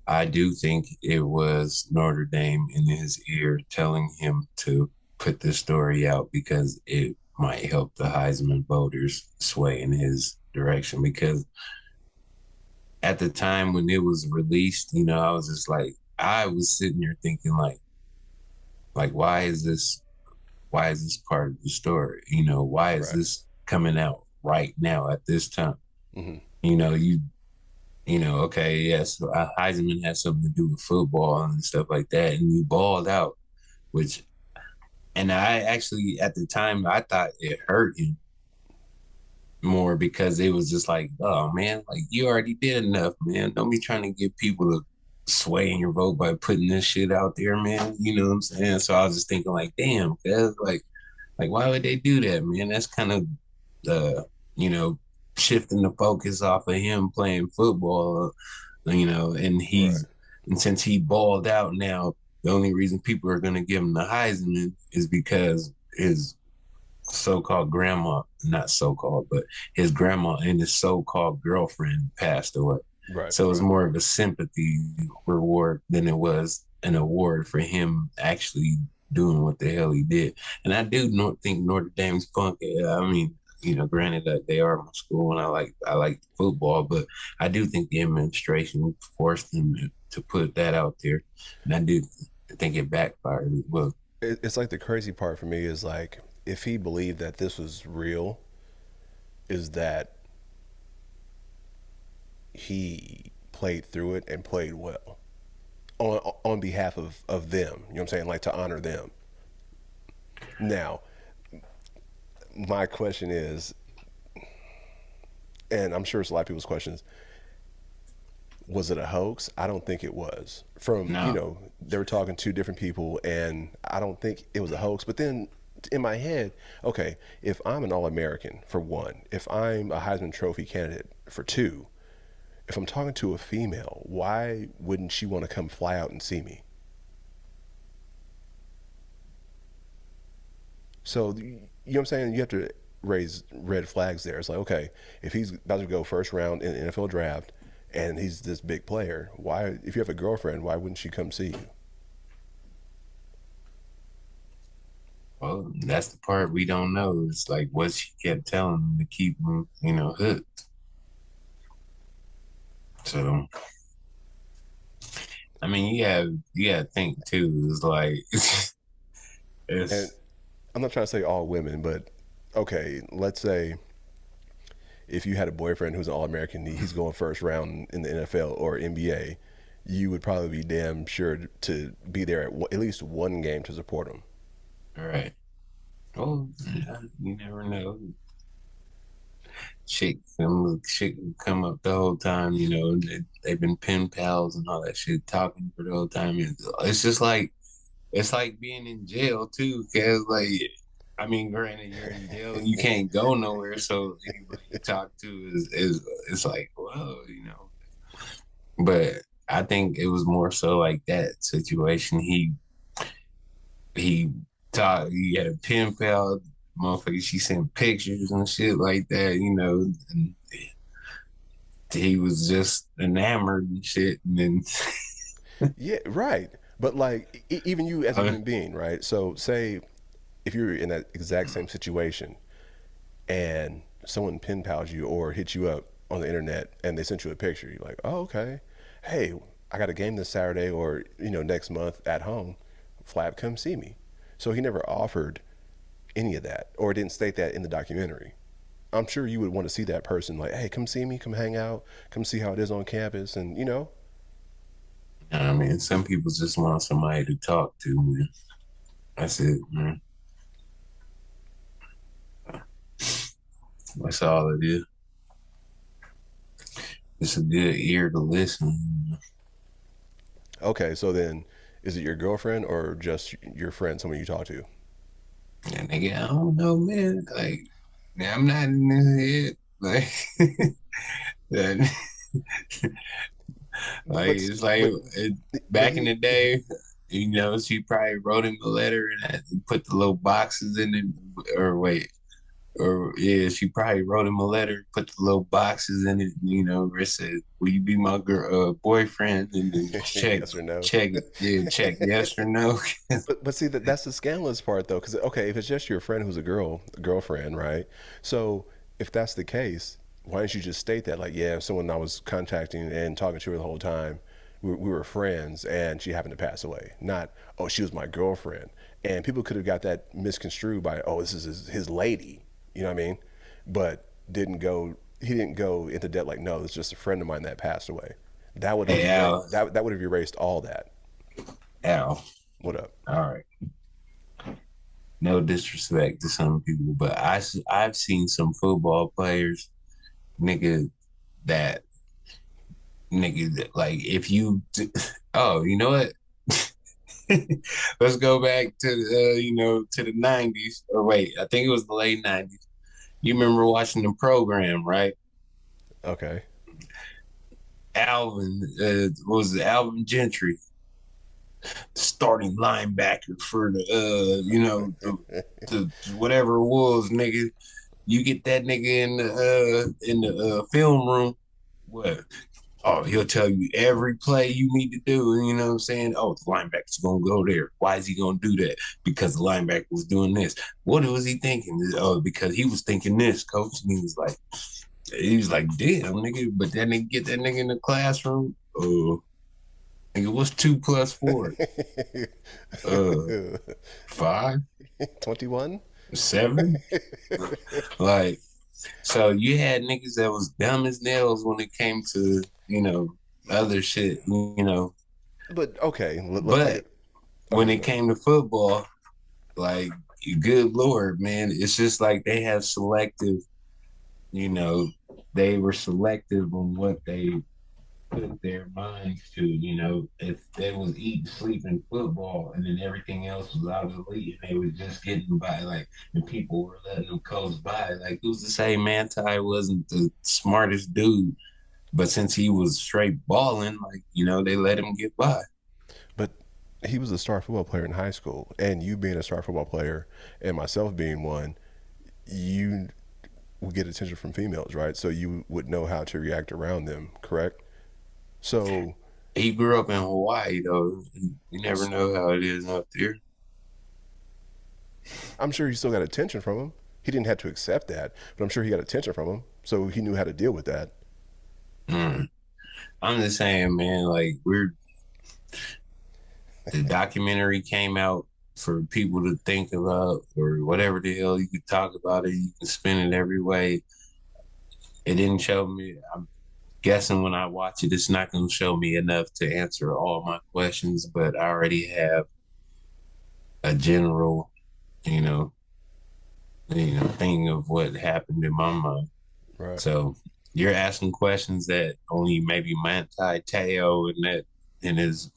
B: I do think it was Notre Dame in his ear telling him to put this story out because it might help the Heisman voters sway in his direction. Because at the time when it was released, I was just like, I was sitting there thinking like why is this part of the story? Why is
A: Right.
B: this coming out right now at this time?
A: Hmm.
B: You know, you okay, yes, Heisman has something to do with football and stuff like that, and you balled out, which, and I actually at the time I thought it hurt him more because it was just like, oh man, like you already did enough, man. Don't be trying to get people to sway in your vote by putting this shit out there, man. You know what I'm saying? So I was just thinking like, damn, cuz like why would they do that, man? That's kind of you know, shifting the focus off of him playing football, and
A: Right.
B: and since he balled out now, the only reason people are gonna give him the Heisman is because his so-called grandma, not so-called, but his grandma and his so-called girlfriend passed away.
A: Right.
B: So it was
A: Right.
B: more of a sympathy reward than it was an award for him actually doing what the hell he did. And I do not think Notre Dame's punk. I mean, granted that they are my school and I like football, but I do think the administration forced him to put that out there, and I do think it backfired as well.
A: It's like the crazy part for me is like if he believed that this was real, is that he played through it and played well on behalf of them. You know what I'm saying? Like to honor them. Now, my question is, and I'm sure it's a lot of people's questions, was it a hoax? I don't think it was. From,
B: No.
A: they were talking to different people, and I don't think it was a hoax. But then in my head, okay, if I'm an All American, for one, if I'm a Heisman Trophy candidate, for two, if I'm talking to a female, why wouldn't she want to come fly out and see me? So, you know what I'm saying? You have to raise red flags there. It's like, okay, if he's about to go first round in the NFL draft and he's this big player, why, if you have a girlfriend, why wouldn't she come see you?
B: Well, that's the part we don't know. It's like what she kept telling him to keep him, hooked. So, I mean, you gotta think too. It's like
A: And
B: it's
A: I'm not trying to say all women, but okay, let's say if you had a boyfriend who's an All American, he's going first round in the NFL or NBA, you would probably be damn sure to be there at least one game to support him.
B: all right. Oh, yeah, you never know. Chick come up the whole time. They've been pen pals and all that shit, talking for the whole time. It's just like it's like being in jail too, cause like I mean, granted you're in jail, you can't go nowhere, so anybody you talk to is it's like, whoa. But I think it was more so like that situation. He had a pen pal. motherfucker, she sent pictures and shit like that, you know, and he was just enamored and shit. And then,
A: Yeah, right. But like, even you as a
B: uh,
A: human being, right? So, say if you're in that exact same situation and someone pen pals you or hits you up on the internet and they sent you a picture, you're like, oh, okay. Hey, I got a game this Saturday or, next month at home. Flap, come see me. So he never offered any of that or didn't state that in the documentary. I'm sure you would want to see that person like, hey, come see me, come hang out, come see how it is on campus. And,
B: I mean, some people just want somebody to talk to, man. That's it, man. That's all it is. It's a good ear to listen.
A: okay, so then is it your girlfriend or just your friend, someone you talk to?
B: And nigga, I don't know, man. Like, man, I'm not in this head. Like, that,
A: But,
B: like
A: but,
B: it's like
A: but, but
B: back in the day, you know, she probably wrote him a letter and had to put the little boxes in it. Or wait, or yeah, she probably wrote him a letter, put the little boxes in it, you know, where it said, "Will you be my girl, boyfriend?" And then
A: yes or no?
B: check yes or no.
A: But see that's the scandalous part though, because okay, if it's just your friend who's a girlfriend, right? So if that's the case, why didn't you just state that like, yeah, someone I was contacting and talking to her the whole time, we were friends and she happened to pass away. Not, oh, she was my girlfriend, and people could have got that misconstrued by, oh, this is his lady, you know what I mean? But he didn't go into depth like, no, it's just a friend of mine that passed away. That would have
B: Hey Al,
A: that would have erased all that.
B: Al,
A: What up?
B: all right. No disrespect to some people, but I've seen some football players, nigga, that like if you oh, you know what? Let's go back to to the 90s, or wait, I think it was the late 90s. You remember watching the program, right?
A: Okay.
B: Alvin, was it Alvin Gentry, starting linebacker for the the whatever it was, nigga. You get that nigga in the film room. What? Oh, he'll tell you every play you need to do. You know what I'm saying? Oh, the linebacker's gonna go there. Why is he gonna do that? Because the linebacker was doing this. What was he thinking? Oh, because he was thinking this, coach. And he was like, damn, nigga. But then they get that nigga in the classroom. Nigga, what's 2 + 4? Uh, 5,
A: 21.
B: 7. Like, so you had niggas that was dumb as nails when it came to, other shit,
A: But okay, let's take
B: But
A: it.
B: when
A: Okay,
B: it
A: go ahead.
B: came to football, like, good Lord, man, it's just like they have selective, you know, they were selective on what they put their minds to, if they was eating, sleeping football and then everything else was out of the league and they was just getting by, like, and people were letting them coast by. Like, who's to say Manti wasn't the smartest dude? But since he was straight balling, like, they let him get by.
A: But he was a star football player in high school, and you being a star football player, and myself being one, you would get attention from females, right? So you would know how to react around them, correct? So
B: He grew up in Hawaii, though. You never know how it is out there.
A: I'm sure he still got attention from him. He didn't have to accept that, but I'm sure he got attention from him, so he knew how to deal with that.
B: Mm. I'm just saying, man, like, the documentary came out for people to think about, or whatever the hell. You could talk about it, you can spin it every way. It didn't show me. I'm guessing when I watch it, it's not going to show me enough to answer all my questions, but I already have a general, you know, thing of what happened in my mind.
A: Right.
B: So you're asking questions that only maybe Manti Teo and his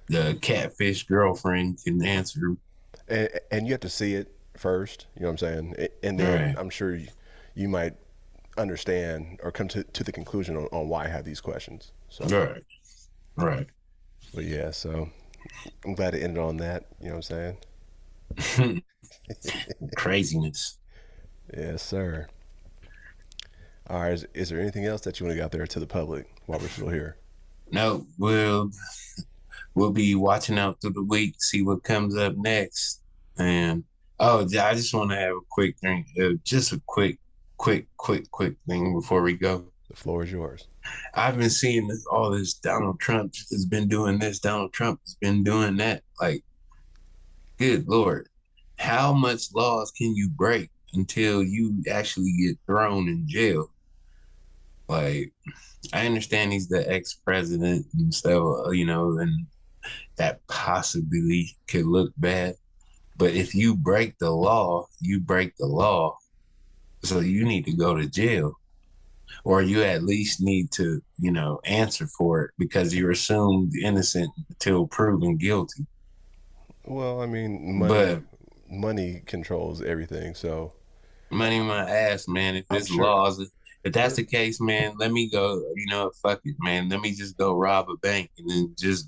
B: the catfish girlfriend can answer.
A: And you have to see it first, you know what I'm saying? And
B: All
A: then
B: right,
A: I'm sure you might understand or come to the conclusion on why I have these questions.
B: all
A: So,
B: right, all right.
A: but yeah, so I'm glad it ended on that, you know what I'm saying?
B: Craziness.
A: Yes, sir. All right. Is there anything else that you want to get out there to the public while we're still here?
B: No, we'll be watching out through the week to see what comes up next. And oh, I just want to have a quick thing, just a quick thing before we go.
A: The floor is yours.
B: I've been seeing all this. Donald Trump has been doing this. Donald Trump has been doing that. Like, good Lord, how much laws can you break until you actually get thrown in jail? Like, I understand he's the ex-president and stuff, and that possibly could look bad. But if you break the law, you break the law. So you need to go to jail, or you at least need to, answer for it because you're assumed innocent until proven guilty.
A: Well, I mean,
B: But
A: money controls everything. So
B: money in my ass, man. If
A: I'm
B: it's
A: sure.
B: laws, if that's the case, man, let me go. Fuck it, man. Let me just go rob a bank and then just.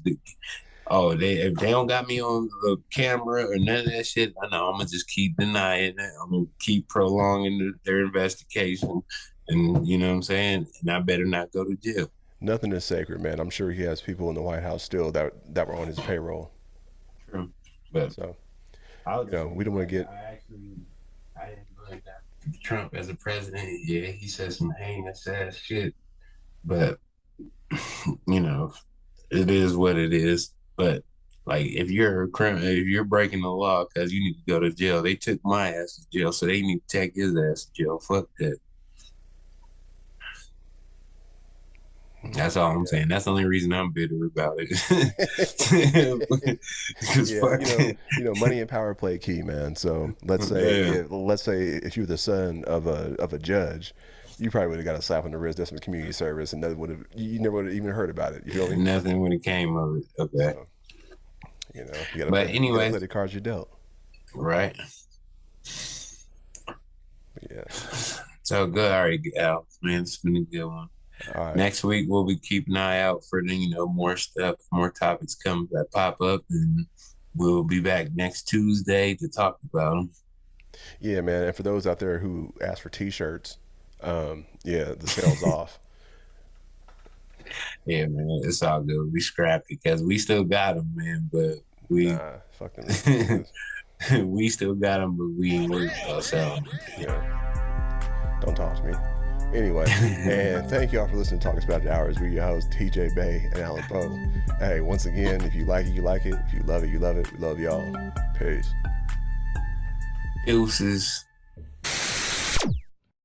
B: Oh, if they don't got me on the camera or none of that shit, I know I'm gonna just keep denying it. I'm gonna keep prolonging their investigation, and you know what I'm saying. And I better not go to jail.
A: Nothing is sacred, man. I'm sure he has people in the White House still that were on his payroll.
B: True, but
A: So
B: I was just
A: we don't want to get.
B: I didn't like that. Trump as a president, yeah, he said some heinous ass shit, but you know, it is what it is. But like, if you're a criminal, if you're breaking the law because you need to go to jail, they took my ass to jail, so they need to take his ass to jail. Fuck that. That's all I'm saying. That's the only reason I'm bitter about it. Because
A: Yeah,
B: fuck it.
A: money and power play key, man. So
B: Yeah.
A: let's say if you were the son of a judge, you probably would have got a slap on the wrist. That's some community service, and that would have you never would have even heard about it. You feel me?
B: Nothing when it came of it. Okay.
A: So
B: But
A: you gotta
B: anyway,
A: play the cards you're dealt.
B: right.
A: Yeah.
B: So good. All right, Al. Man, it's been a good one.
A: All right.
B: Next week we'll be keeping an eye out for the, more stuff, more topics come that pop up, and we'll be back next Tuesday to talk about them.
A: Yeah, man. And for those out there who ask for T-shirts, yeah, the sale's off.
B: Yeah, man, it's all good. We scrapped it because we still got them, man. But we
A: Nah, fuck them excuses.
B: we still got them, but we ain't worried about selling
A: Yeah. Don't talk to me. Anyway, and thank y'all for listening to Talk About the Hours. We're your hosts, TJ Bay and Alan Poe. Hey, once again, if you like it, you like it. If you love it, you love it. We love y'all. Peace.
B: Deuces.